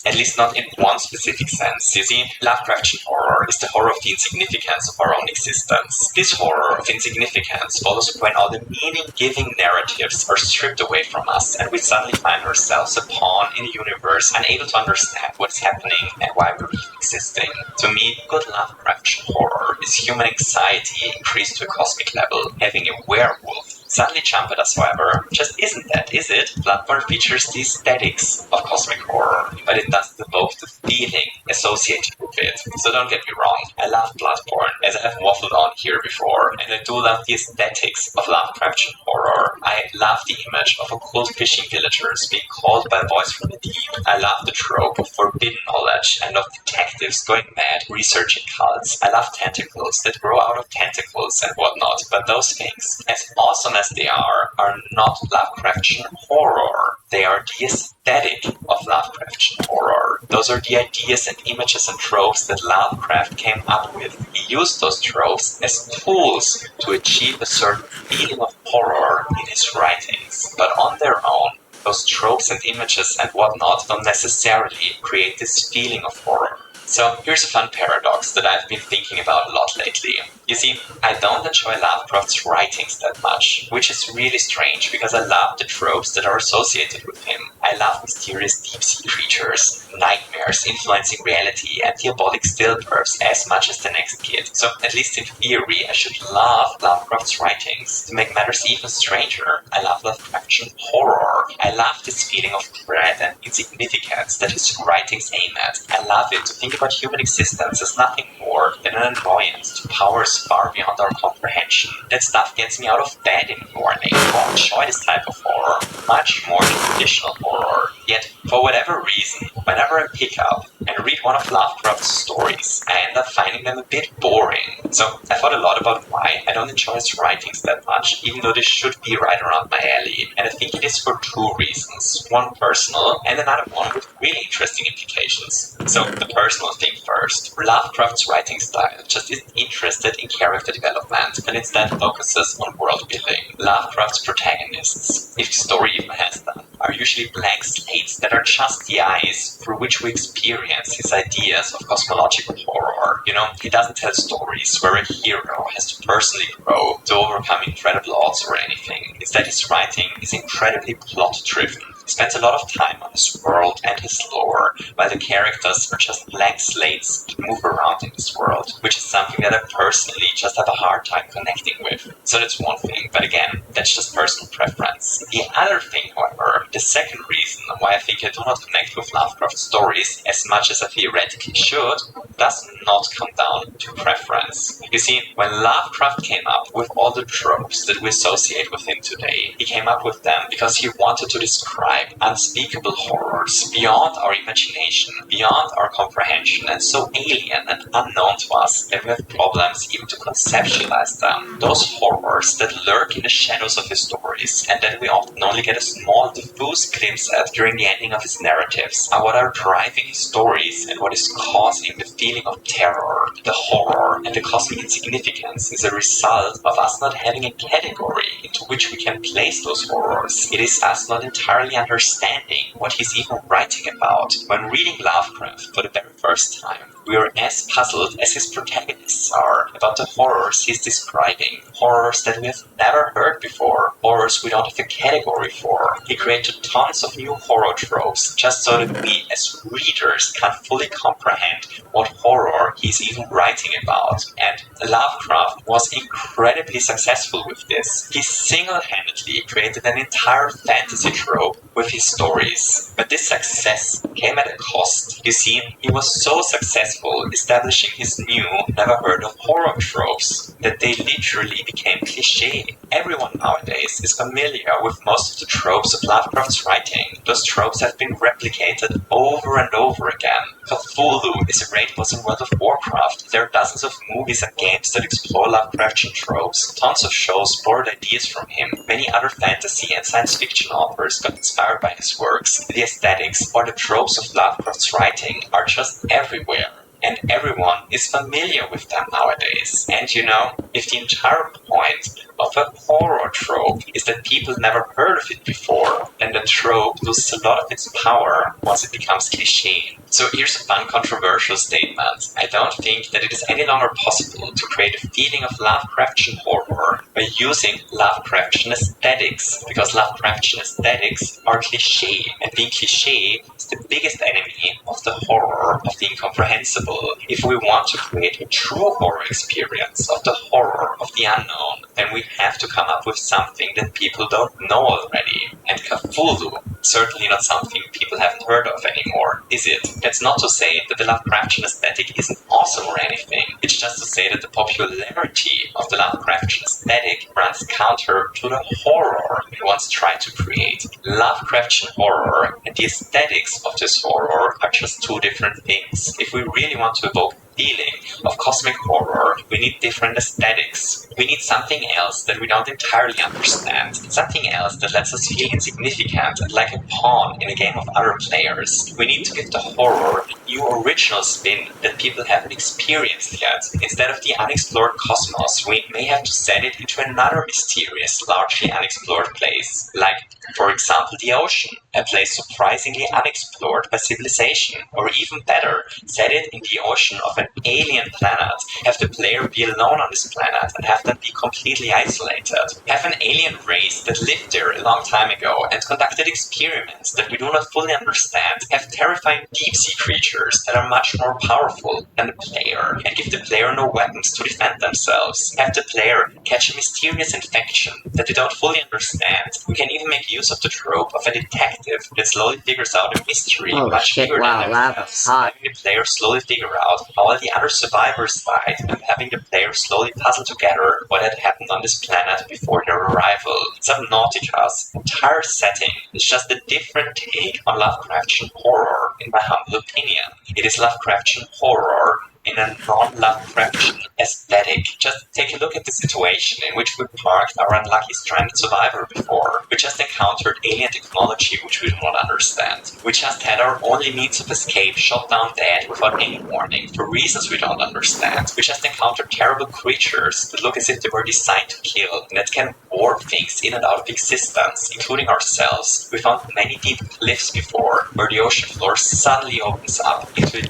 At least not in one specific sense. You see, Lovecraftian horror is the horror of the insignificance of our own existence. This horror of insignificance follows when all the meaning-giving narratives are stripped away from us and we suddenly find ourselves a pawn in a universe unable to understand what's happening and why we're even existing. To me, good Lovecraftian horror is human anxiety increased to a cosmic level. Having a werewolf suddenly jump at us, however, just isn't that, is it? Bloodborne features the aesthetics of cosmic horror, but it doesn't evoke the feeling associated with it. So don't get me wrong, I love Bloodborne, as I've waffled on here before, and I do love the aesthetics of Lovecraftian horror. I love the image of occult fishing villagers being called by a voice from the deep. I love the trope of forbidden knowledge and of detectives going mad researching cults. I love tentacles that grow out of tentacles and whatnot, but those things, as awesome as they are not Lovecraftian horror. They are the aesthetic of Lovecraftian horror. Those are the ideas and images and tropes that Lovecraft came up with. He used those tropes as tools to achieve a certain feeling of horror in his writings. But on their own, those tropes and images and whatnot don't necessarily create this feeling of horror. So here's a fun paradox that I've been thinking about a lot lately. You see, I don't enjoy Lovecraft's writings that much, which is really strange because I love the tropes that are associated with him. I love mysterious deep-sea creatures, nightmares influencing reality, and diabolic stillbirths as much as the next kid. So at least in theory, I should love Lovecraft's writings. To make matters even stranger, I love Lovecraftian horror. I love this feeling of dread and insignificance that his writings aim at. I love it to think about human existence as nothing more than an annoyance to powers far beyond our comprehension. That stuff gets me out of bed in the morning. I enjoy this type of horror much more than traditional horror. Yet, for whatever reason, whenever I pick up and read one of Lovecraft's stories, I end up finding them a bit boring. So I thought a lot about why I don't enjoy his writings that much, even though they should be right around my alley. And I think it is for two reasons. One personal, and another one with really interesting implications. So the personal thing first. Lovecraft's writing style just isn't interested in character development, but instead focuses on world building. Lovecraft's protagonists, if the story even has them, are usually blank slates that are just the eyes through which we experience his ideas of cosmological horror. You know, he doesn't tell stories where a hero has to personally grow to overcome incredible odds or anything. Instead, his writing is incredibly plot-driven. He spends a lot of time on his world and his lore, while the characters are just blank slates that move around in this world, which is something that I personally just have a hard time connecting with. So that's one thing, but again, that's just personal preference. The other thing, however, the second reason why I think I do not connect with Lovecraft stories as much as I theoretically should, does not come down to preference. You see, when Lovecraft came up with all the tropes that we associate with him today, he came up with them because he wanted to describe unspeakable horrors beyond our imagination, beyond our comprehension, and so alien and unknown to us that we have problems even to conceptualize them. Those horrors that lurk in the shadows of his stories and that we often only get a small, diffuse glimpse at during the ending of his narratives are what are driving his stories and what is causing the feeling of terror, the horror, and the cosmic insignificance is a result of us not having a category into which we can place those horrors. It is us not entirely understanding what he's even writing about. When reading Lovecraft for the very first time, we are as puzzled as his protagonists are about the horrors he's describing. Horrors that we have never heard before. Horrors we don't have a category for. He created tons of new horror tropes just so that we as readers can fully comprehend what horror he's even writing about. And Lovecraft was incredibly successful with this. He single-handedly created an entire fantasy trope with his stories. But this success came at a cost. You see, he was so successful establishing his new, never-heard-of horror tropes that they literally became cliché. Everyone nowadays is familiar with most of the tropes of Lovecraft's writing. Those tropes have been replicated over and over again. Cthulhu is a great boss in World of Warcraft. There are dozens of movies and games that explore Lovecraftian tropes. Tons of shows borrowed ideas from him. Many other fantasy and science fiction authors got inspired by his works. The aesthetics or the tropes of Lovecraft's writing are just everywhere. And everyone is familiar with them nowadays. And you know, if the entire point of a horror trope is that people never heard of it before, then the trope loses a lot of its power once it becomes cliché. So here's a fun controversial statement. I don't think that it is any longer possible to create a feeling of Lovecraftian horror by using Lovecraftian aesthetics, because Lovecraftian aesthetics are cliché, and being cliché is the biggest enemy of the horror of the incomprehensible. If we want to create a true horror experience of the horror of the unknown, then we have to come up with something that people don't know already. And Cthulhu, certainly not something people haven't heard of anymore, is it? That's not to say that the Lovecraftian aesthetic isn't awesome or anything. It's just to say that the popularity of the Lovecraftian aesthetic runs counter to the horror it once tried to create. Lovecraftian horror and the aesthetics of this horror are just two different things. If we really want to evoke feeling of cosmic horror, we need different aesthetics. We need something else that we don't entirely understand. Something else that lets us feel insignificant and like a pawn in a game of other players. We need to give the horror a new original spin that people haven't experienced yet. Instead of the unexplored cosmos, we may have to set it into another mysterious, largely unexplored place. Like, for example, the ocean, a place surprisingly unexplored by civilization. Or even better, set it in the ocean of an alien planet, have the player be alone on this planet and have them be completely isolated. Have an alien race that lived there a long time ago and conducted experiments that we do not fully understand. Have terrifying deep-sea creatures that are much more powerful than the player and give the player no weapons to defend themselves. Have the player catch a mysterious infection that they don't fully understand. We can even make use of the trope of a detective that slowly figures out a mystery much bigger than themselves. Having the player slowly figure out how all the other survivors died and having the player slowly puzzle together what had happened on this planet before their arrival. Subnautica's entire setting is just a different take on Lovecraftian horror, in my humble opinion. It is Lovecraftian horror in a non-Lovecraftian aesthetic. Just take a look at the situation in which we parked our unlucky stranded survivor before. We just encountered alien technology which we do not understand. We just had our only means of escape shot down dead without any warning for reasons we don't understand. We just encountered terrible creatures that look as if they were designed to kill and that can warp things in and out of existence, including ourselves. We found many deep cliffs before where the ocean floor suddenly opens up into a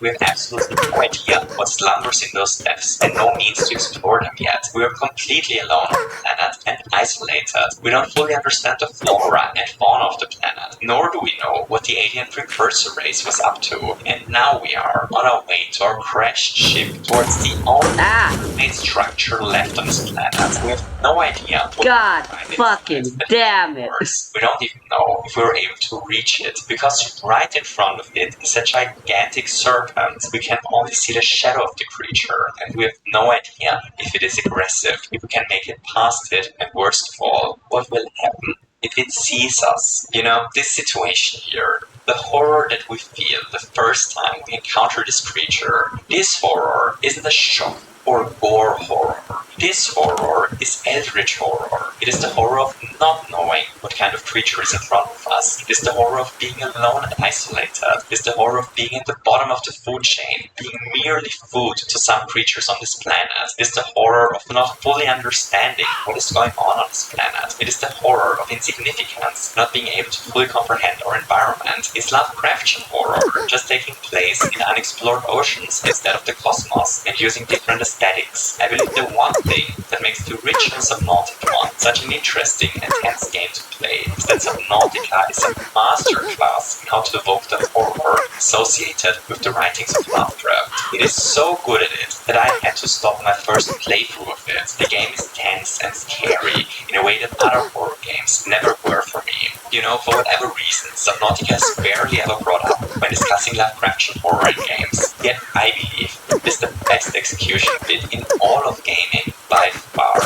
we have absolutely no idea what slumbers in those depths and no means to explore them yet. We are completely alone on the planet and isolated. We don't fully understand the flora and fauna of the planet, nor do we know what the alien precursor race was up to. And now we are on our way to our crashed ship towards the only main structure left on this planet. We have no idea what God fucking damn it. We don't even know if we were able to reach it, because right in front of it is a gigantic serpent. We can only see the shadow of the creature, and we have no idea if it is aggressive, if we can make it past it, and worst of all, what will happen if it sees us. You know, this situation here, the horror that we feel the first time we encounter this creature, this horror isn't a shock or gore horror. This horror is eldritch horror. It is the horror of not knowing what kind of creature is in front of us. It is the horror of being alone and isolated. It is the horror of being at the bottom of the food chain, being merely food to some creatures on this planet. It is the horror of not fully understanding what is going on this planet. It is the horror of insignificance, not being able to fully comprehend our environment. It's Lovecraftian horror, just taking place in unexplored oceans instead of the cosmos, and using different aesthetics. I believe the one thing that makes the original Subnautica such an interesting and tense game to play is that Subnautica is a masterclass in how to evoke the horror associated with the writings of Lovecraft. It is so good at it that I had to stop my first playthrough of it. The game is tense and scary in a way that other horror games never were for me. You know, for whatever reason, Subnautica is barely ever brought up when discussing Lovecraftian horror in games. Yet I believe it is the best execution bit in all of gaming by far.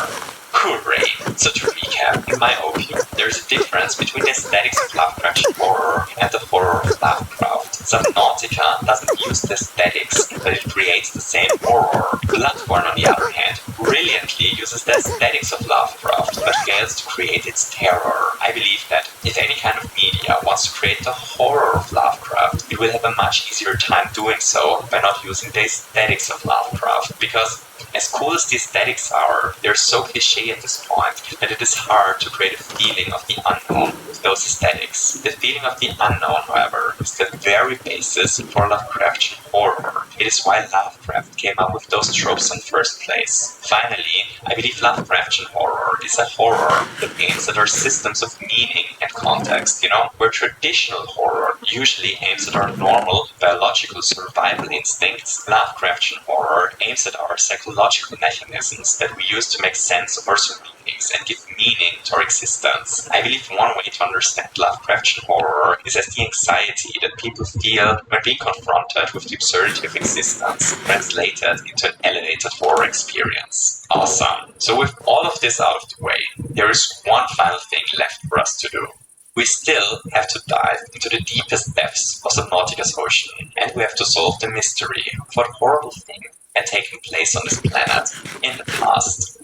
Hooray! So to recap, in my opinion, there's a difference between the aesthetics of Lovecraftian horror and the horror of Lovecraft. Subnautica doesn't use the aesthetics, but it creates the same horror. Bloodborne, on the other hand, brilliantly uses the aesthetics of Lovecraft, but fails to create its terror. I believe that if any kind of media wants to create the horror of Lovecraft, it will have a much easier time doing so by not using the aesthetics of Lovecraft, because as cool as the aesthetics are, they're so cliché at this point that it is hard to create a feeling of the unknown with those aesthetics. The feeling of the unknown, however, is the very basis for Lovecraftian horror. It is why Lovecraft came up with those tropes in the first place. Finally, I believe Lovecraftian horror is a horror that aims at our systems of meaning and context, where traditional horror usually aims at our normal biological survival instincts. Lovecraftian horror aims at our psychological mechanisms that we use to make sense of our surroundings and give meaning to our existence. I believe one way to understand Lovecraftian horror is as the anxiety that people feel when being confronted with the absurdity of existence, translated into an elevated horror experience. Awesome! So with all of this out of the way, there is one final thing left for us to do. We still have to dive into the deepest depths of Subnautica's ocean, and we have to solve the mystery of what horrible thing had taken place on this planet in the past.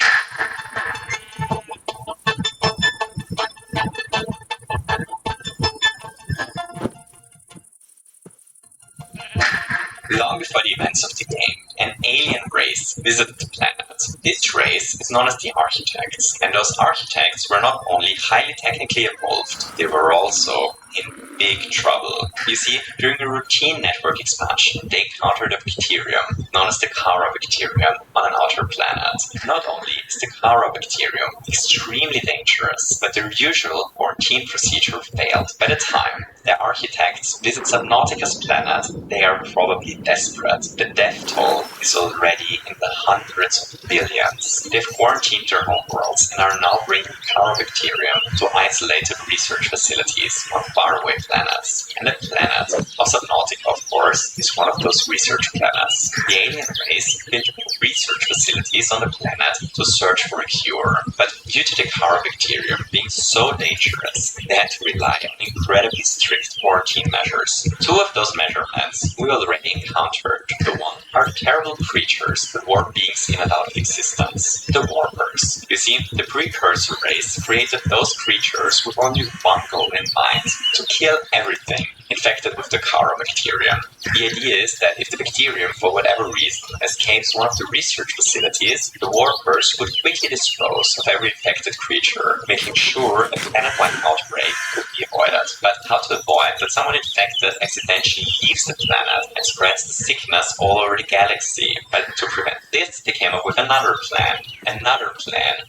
Long before the events of the game, an alien race visited the planet. This race is known as the Architects, and those architects were not only highly technically evolved, they were also in big trouble. You see, during a routine network expansion, they encountered a bacterium, known as the Kara bacterium, on an outer planet. Not only is the Kara bacterium extremely dangerous, but their usual quarantine procedure failed. By the time the Architects visit Subnautica's planet, they are probably desperate. The death toll is already in the hundreds of billions. They've quarantined their homeworlds and are now bringing Kara bacterium to isolated research facilities on faraway planets. And the planet of Subnautica, of course, is one of those research planets. The alien race built research facilities on the planet to search for a cure, but due to the Kara bacterium being so dangerous, they had to rely on incredibly strict quarantine measures. Two of those measurements we already encountered. The one are terrible creatures that warp beings in and out of existence. The warpers. You see, the precursor race created those creatures with only one goal in mind: to kill everything infected with the Kara bacterium. The idea is that if the bacterium, for whatever reason, escapes one of the research facilities, the warpers would quickly dispose of every infected creature, making sure a planet-wide outbreak could be avoided. But how to avoid that someone infected accidentally leaves the planet and spreads the sickness all over the galaxy? But to prevent this, they came up with another plan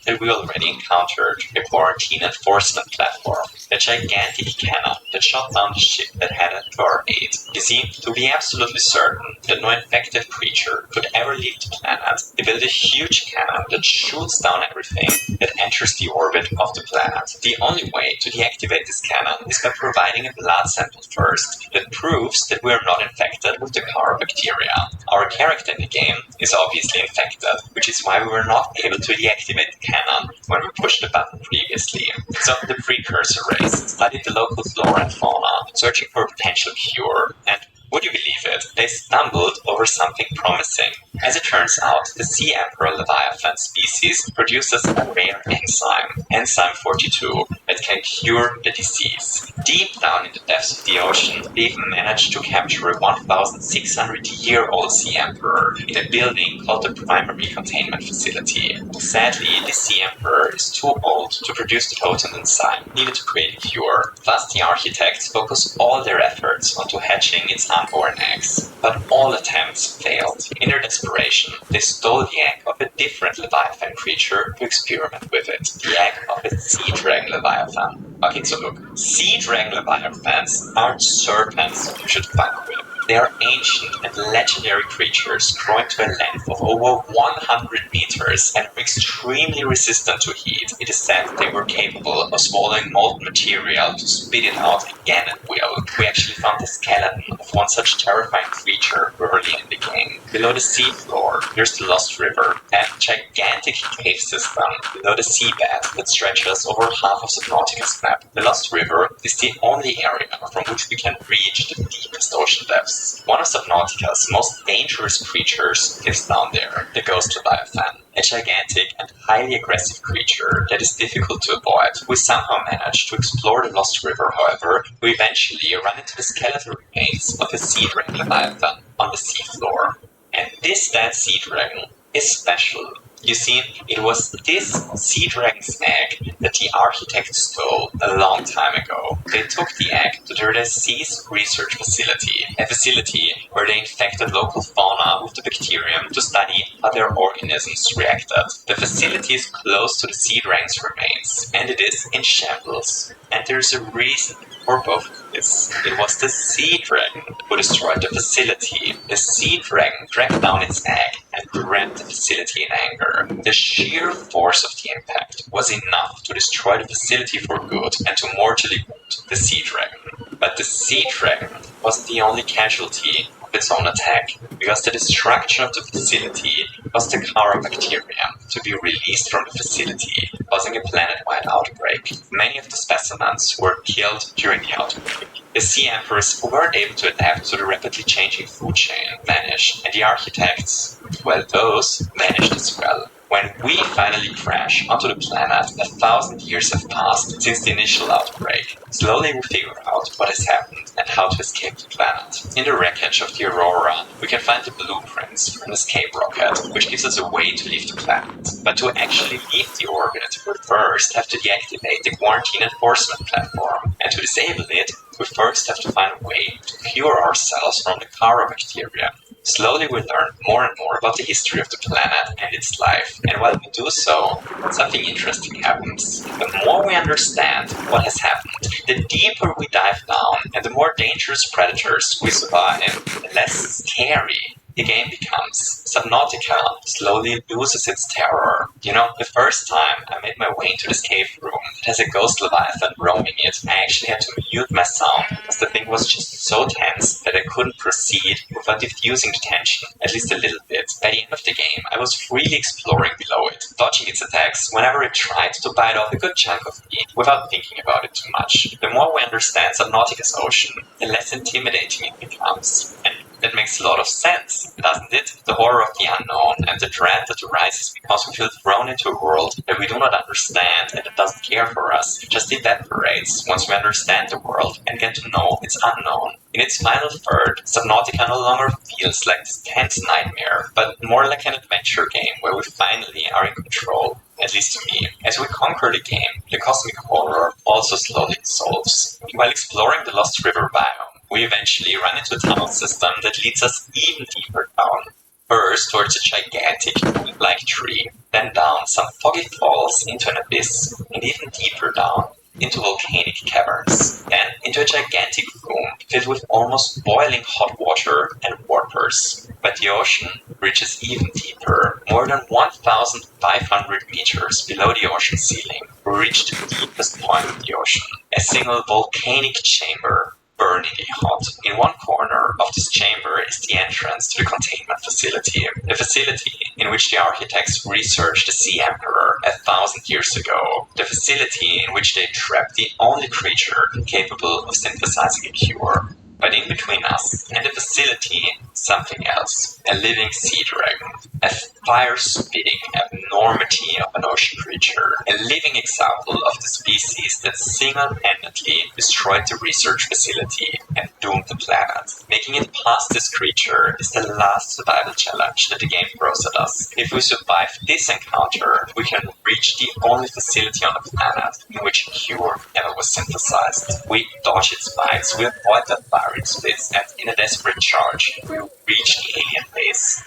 that we already encountered: the quarantine enforcement platform, a gigantic cannon that shot down the ship that headed to our aid. You see, to be absolutely certain that no infected creature could ever leave the planet, they built a huge cannon that shoots down everything that enters the orbit of the planet. The only way to deactivate this cannon is by providing a blood sample first that proves that we are not infected with the Kara bacteria. Our character in the game is obviously infected, which is why we were not able to deactivate the cannon when we pushed the button previously. So the precursor race studied the local flora and fauna, searching for a potential cure, and would you believe it? They stumbled over something promising. As it turns out, the sea emperor leviathan species produces a rare enzyme, enzyme 42, that can cure the disease. Deep down in the depths of the ocean, they've managed to capture a 1,600-year-old sea emperor in a building called the Primary Containment Facility. Sadly, this sea emperor is too old to produce the potent enzyme needed to create a cure. Thus, the architects focus all their efforts onto hatching its unborn eggs. But all attempts failed. In their desperation, they stole the egg of a different leviathan creature to experiment with it. The egg of a sea dragon leviathan Leviathan. Okay, so look, sea dragon leviathans aren't serpents you should fuck with. They are ancient and legendary creatures growing to a length of over 100 meters and are extremely resistant to heat. It is said they were capable of swallowing molten material to spit it out again at will. We actually found the skeleton of one such terrifying creature early in the game. Below the seafloor, there's the Lost River, a gigantic cave system below the seabed that stretches over half of Subnautica's map. The Lost River is the only area from which we can reach the deepest ocean depths. One of Subnautica's most dangerous creatures lives down there, the Ghost Leviathan, a gigantic and highly aggressive creature that is difficult to avoid. We somehow managed to explore the Lost River, however, we eventually run into the skeletal remains of a sea dragon Leviathan on the seafloor. And this dead sea dragon is special. You see, it was this sea dragon's egg that the architects stole a long time ago. They took the egg to their disease research facility, a facility where they infected local fauna with the bacterium to study how their organisms reacted. The facility is close to the sea dragon's remains, and it is in shambles. And there's a reason for both of this. It was the sea dragon who destroyed the facility. The sea dragon dragged down its egg and grabbed the facility in anger. The sheer force of the impact was enough to destroy the facility for good and to mortally wound the sea dragon. But the sea dragon wasn't the only casualty of its own attack, because the destruction of the facility caused the bacterium to be released from the facility, causing a planet-wide outbreak. Many of the specimens were killed during the outbreak. The sea emperors who weren't able to adapt to the rapidly changing food chain vanished, and the architects, well, those vanished as well. When we finally crash onto the planet, 1,000 years have passed since the initial outbreak. Slowly we figure out what has happened and how to escape the planet. In the wreckage of the Aurora, we can find the blueprints for an escape rocket, which gives us a way to leave the planet. But to actually leave the orbit, we first have to deactivate the quarantine enforcement platform. And to disable it, we first have to find a way to cure ourselves from the bacterium. Slowly we learn more and more about the history of the planet and its life, and while we do so, something interesting happens. The more we understand what has happened, the deeper we dive down, and the more dangerous predators we survive, the less scary the game becomes. Subnautica slowly loses its terror. You know, the first time I made my way into this cave room that has a ghost leviathan roaming it, I actually had to mute my sound because the thing was just so tense that I couldn't proceed without diffusing the tension at least a little bit. By the end of the game, I was freely exploring below it, dodging its attacks whenever it tried to bite off a good chunk of me without thinking about it too much. The more we understand Subnautica's ocean, the less intimidating it becomes. And that makes a lot of sense, doesn't it? The horror of the unknown and the dread that arises because we feel thrown into a world that we do not understand and that doesn't care for us just evaporates once we understand the world and get to know its unknown. In its final third, Subnautica no longer feels like this tense nightmare, but more like an adventure game where we finally are in control. At least to me. As we conquer the game, the cosmic horror also slowly dissolves. While exploring the Lost River biome, we eventually run into a tunnel system that leads us even deeper down. First towards a gigantic tree-like tree, then down some foggy falls into an abyss, and even deeper down into volcanic caverns, then into a gigantic room filled with almost boiling hot water and warpers. But the ocean reaches even deeper. More than 1,500 meters below the ocean ceiling, we reach the deepest point of the ocean, a single volcanic chamber, burningly hot. In one corner of this chamber is the entrance to the containment facility, the facility in which the architects researched the Sea Emperor 1,000 years ago, the facility in which they trapped the only creature capable of synthesizing a cure. But in between us and the facility, something else, a living sea dragon, a fire-spitting abnormity of an ocean creature, a living example of the species that single-handedly destroyed the research facility and doomed the planet. Making it past this creature is the last survival challenge that the game throws at us. If we survive this encounter, we can reach the only facility on the planet in which a cure ever was synthesized. We dodge its bites, we avoid that fire it splits, and in a desperate charge, we reach the alien base.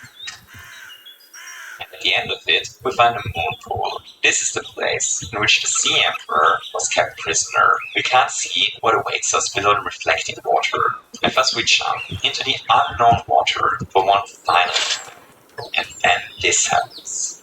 And At the end of it, we find a moon pool. This is the place in which the Sea Emperor was kept prisoner. We can't see what awaits us below the reflecting water. And thus we jump into the unknown water for one final time. And then this happens.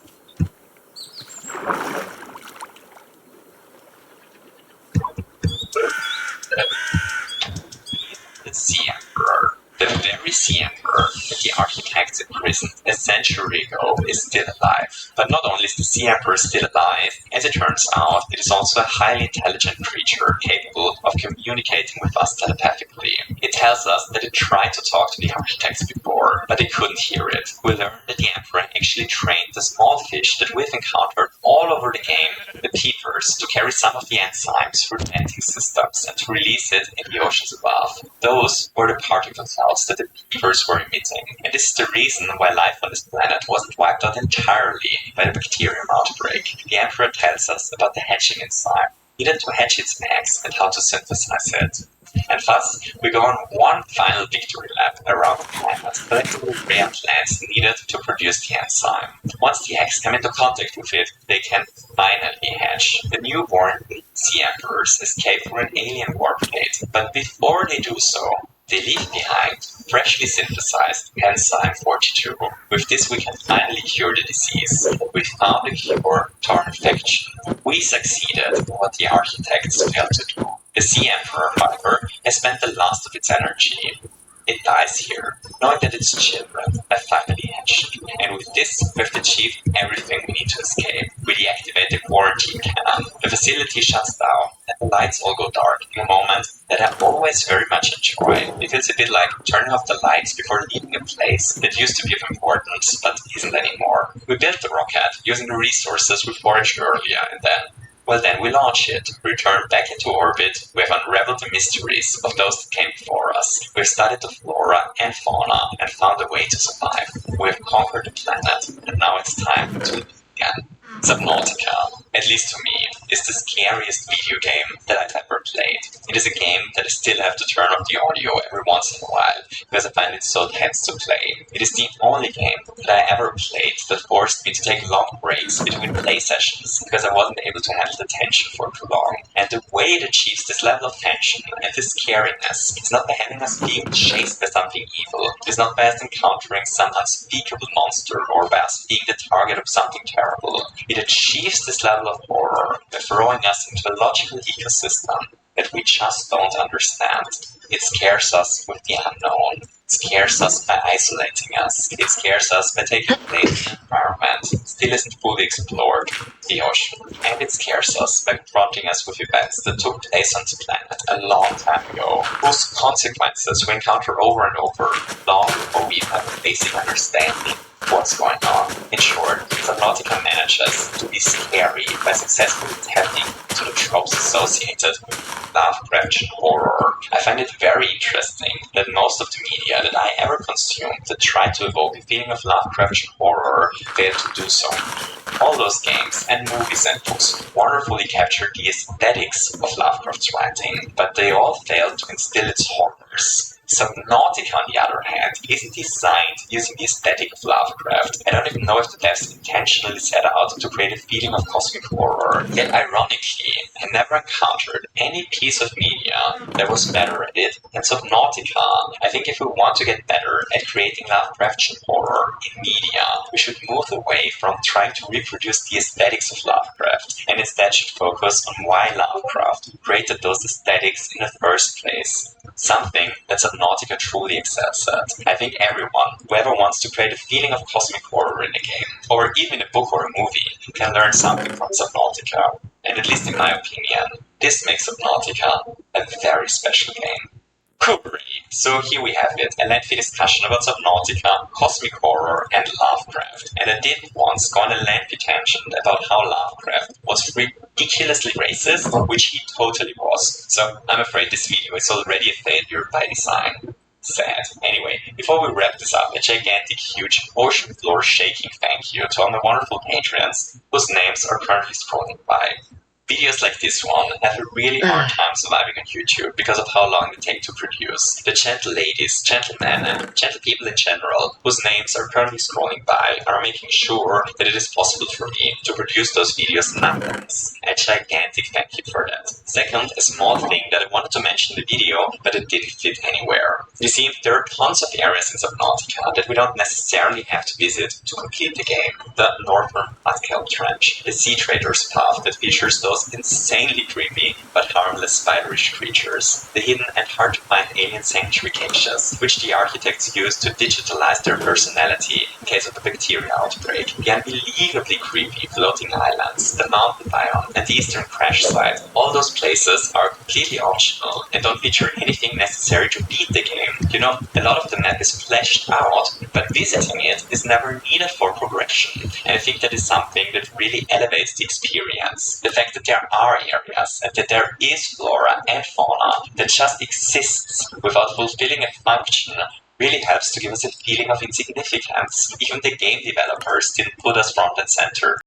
The Sea Emperor. The very Sea Emperor that the architects imprisoned a century ago is still alive. But not only is the Sea Emperor still alive, as it turns out, it is also a highly intelligent creature capable of communicating with us telepathically. It tells us that it tried to talk to the architects before, but they couldn't hear it. We learn that the Emperor actually trained the small fish that we've encountered all over the game, the peepers, to carry some of the enzymes through the venting systems and to release it in the oceans above. Those were the particle clouds that the peepers were emitting, and this is the reason why life on this planet wasn't wiped out entirely by the bacterium outbreak. The Emperor tells us about the hatching enzyme, needed to hatch its eggs and how to synthesize it. And thus, we go on one final victory lap around the planet, collecting the rare plants needed to produce the enzyme. Once the eggs come into contact with it, they can finally hatch. The newborn Sea Emperors escape through an alien warp gate, but before they do so, they leave behind freshly synthesized enzyme 42. With this, we can finally cure the disease. We found a cure to our infection. We succeeded in what the architects failed to do. The Sea Emperor, however, has spent the last of its energy. It dies here, knowing that its children have finally hatched. And with this, we've achieved everything we need to escape. We deactivate the quarantine cannon, the facility shuts down, and the lights all go dark in a moment that I always very much enjoy. It feels a bit like turning off the lights before leaving a place that used to be of importance, but isn't anymore. We built the rocket using the resources we foraged earlier, and then we launch it, return back into orbit, we have unraveled the mysteries of those that came before us. We've studied the flora and fauna and found a way to survive. We have conquered the planet, and now it's time to live again. Subnautica, at least to me, is the scariest video game that I've ever played. It is a game that I still have to turn off the audio every once in a while because I find it so tense to play. It is the only game that I ever played that forced me to take long breaks between play sessions because I wasn't able to handle the tension for too long. And the way it achieves this level of tension and this scariness is not by having us being chased by something evil. It is not by us encountering some unspeakable monster or by us being the target of something terrible. It achieves this level of horror by throwing us into a logical ecosystem that we just don't understand. It scares us with the unknown. It scares us by isolating us. It scares us by taking place in an environment that still isn't fully explored, the ocean. And it scares us by confronting us with events that took place on this planet a long time ago, whose consequences we encounter over and over, long before we have a basic understanding what's going on. In short, Subnautica manages to be scary by successfully tapping into the tropes associated with Lovecraftian horror. I find it very interesting that most of the media that I ever consumed that tried to evoke a feeling of Lovecraftian horror failed to do so. All those games and movies and books wonderfully captured the aesthetics of Lovecraft's writing, but they all failed to instill its horrors. Subnautica, on the other hand, isn't designed using the aesthetic of Lovecraft. I don't even know if the devs intentionally set out to create a feeling of cosmic horror. Yet, ironically, I never encountered any piece of media that was better at it than Subnautica. I think if we want to get better at creating Lovecraftian horror in media, we should move away from trying to reproduce the aesthetics of Lovecraft, and instead should focus on why Lovecraft created those aesthetics in the first place. Something that Subnautica truly excels at. I think everyone, whoever wants to create a feeling of cosmic horror in a game, or even a book or a movie, can learn something from Subnautica. And at least in my opinion, this makes Subnautica a very special game. Great. So here we have it, a lengthy discussion about Subnautica, cosmic horror, and Lovecraft. And I did once go on a lengthy tangent about how Lovecraft was ridiculously racist, which he totally was. So I'm afraid this video is already a failure by design. Sad. Anyway, before we wrap this up, a gigantic, huge, ocean floor shaking thank you to all my wonderful patrons whose names are currently scrolling by. Videos like this one have a really hard time surviving on YouTube because of how long they take to produce. The gentle ladies, gentlemen, and gentle people in general, whose names are currently scrolling by, are making sure that it is possible for me to produce those videos nonetheless. A gigantic thank you for that. Second, a small thing that I wanted to mention in the video, but it didn't fit anywhere. You see, there are tons of areas in Subnautica that we don't necessarily have to visit to complete the game. The Northern Atkel Trench, the Sea Trader's Path that features those insanely creepy but harmless spiderish creatures, the hidden and hard to find alien sanctuary caches, which the architects used to digitalize their personality in case of a bacteria outbreak, the unbelievably creepy floating islands, the mountain biome, and the eastern crash site. All those places are completely optional and don't feature anything necessary to beat the game. You know, a lot of the map is fleshed out, but visiting it is never needed for progression. And I think that is something that really elevates the experience. The fact that there are areas and that there is flora and fauna that just exists without fulfilling a function really helps to give us a feeling of insignificance. Even the game developers didn't put us front and center.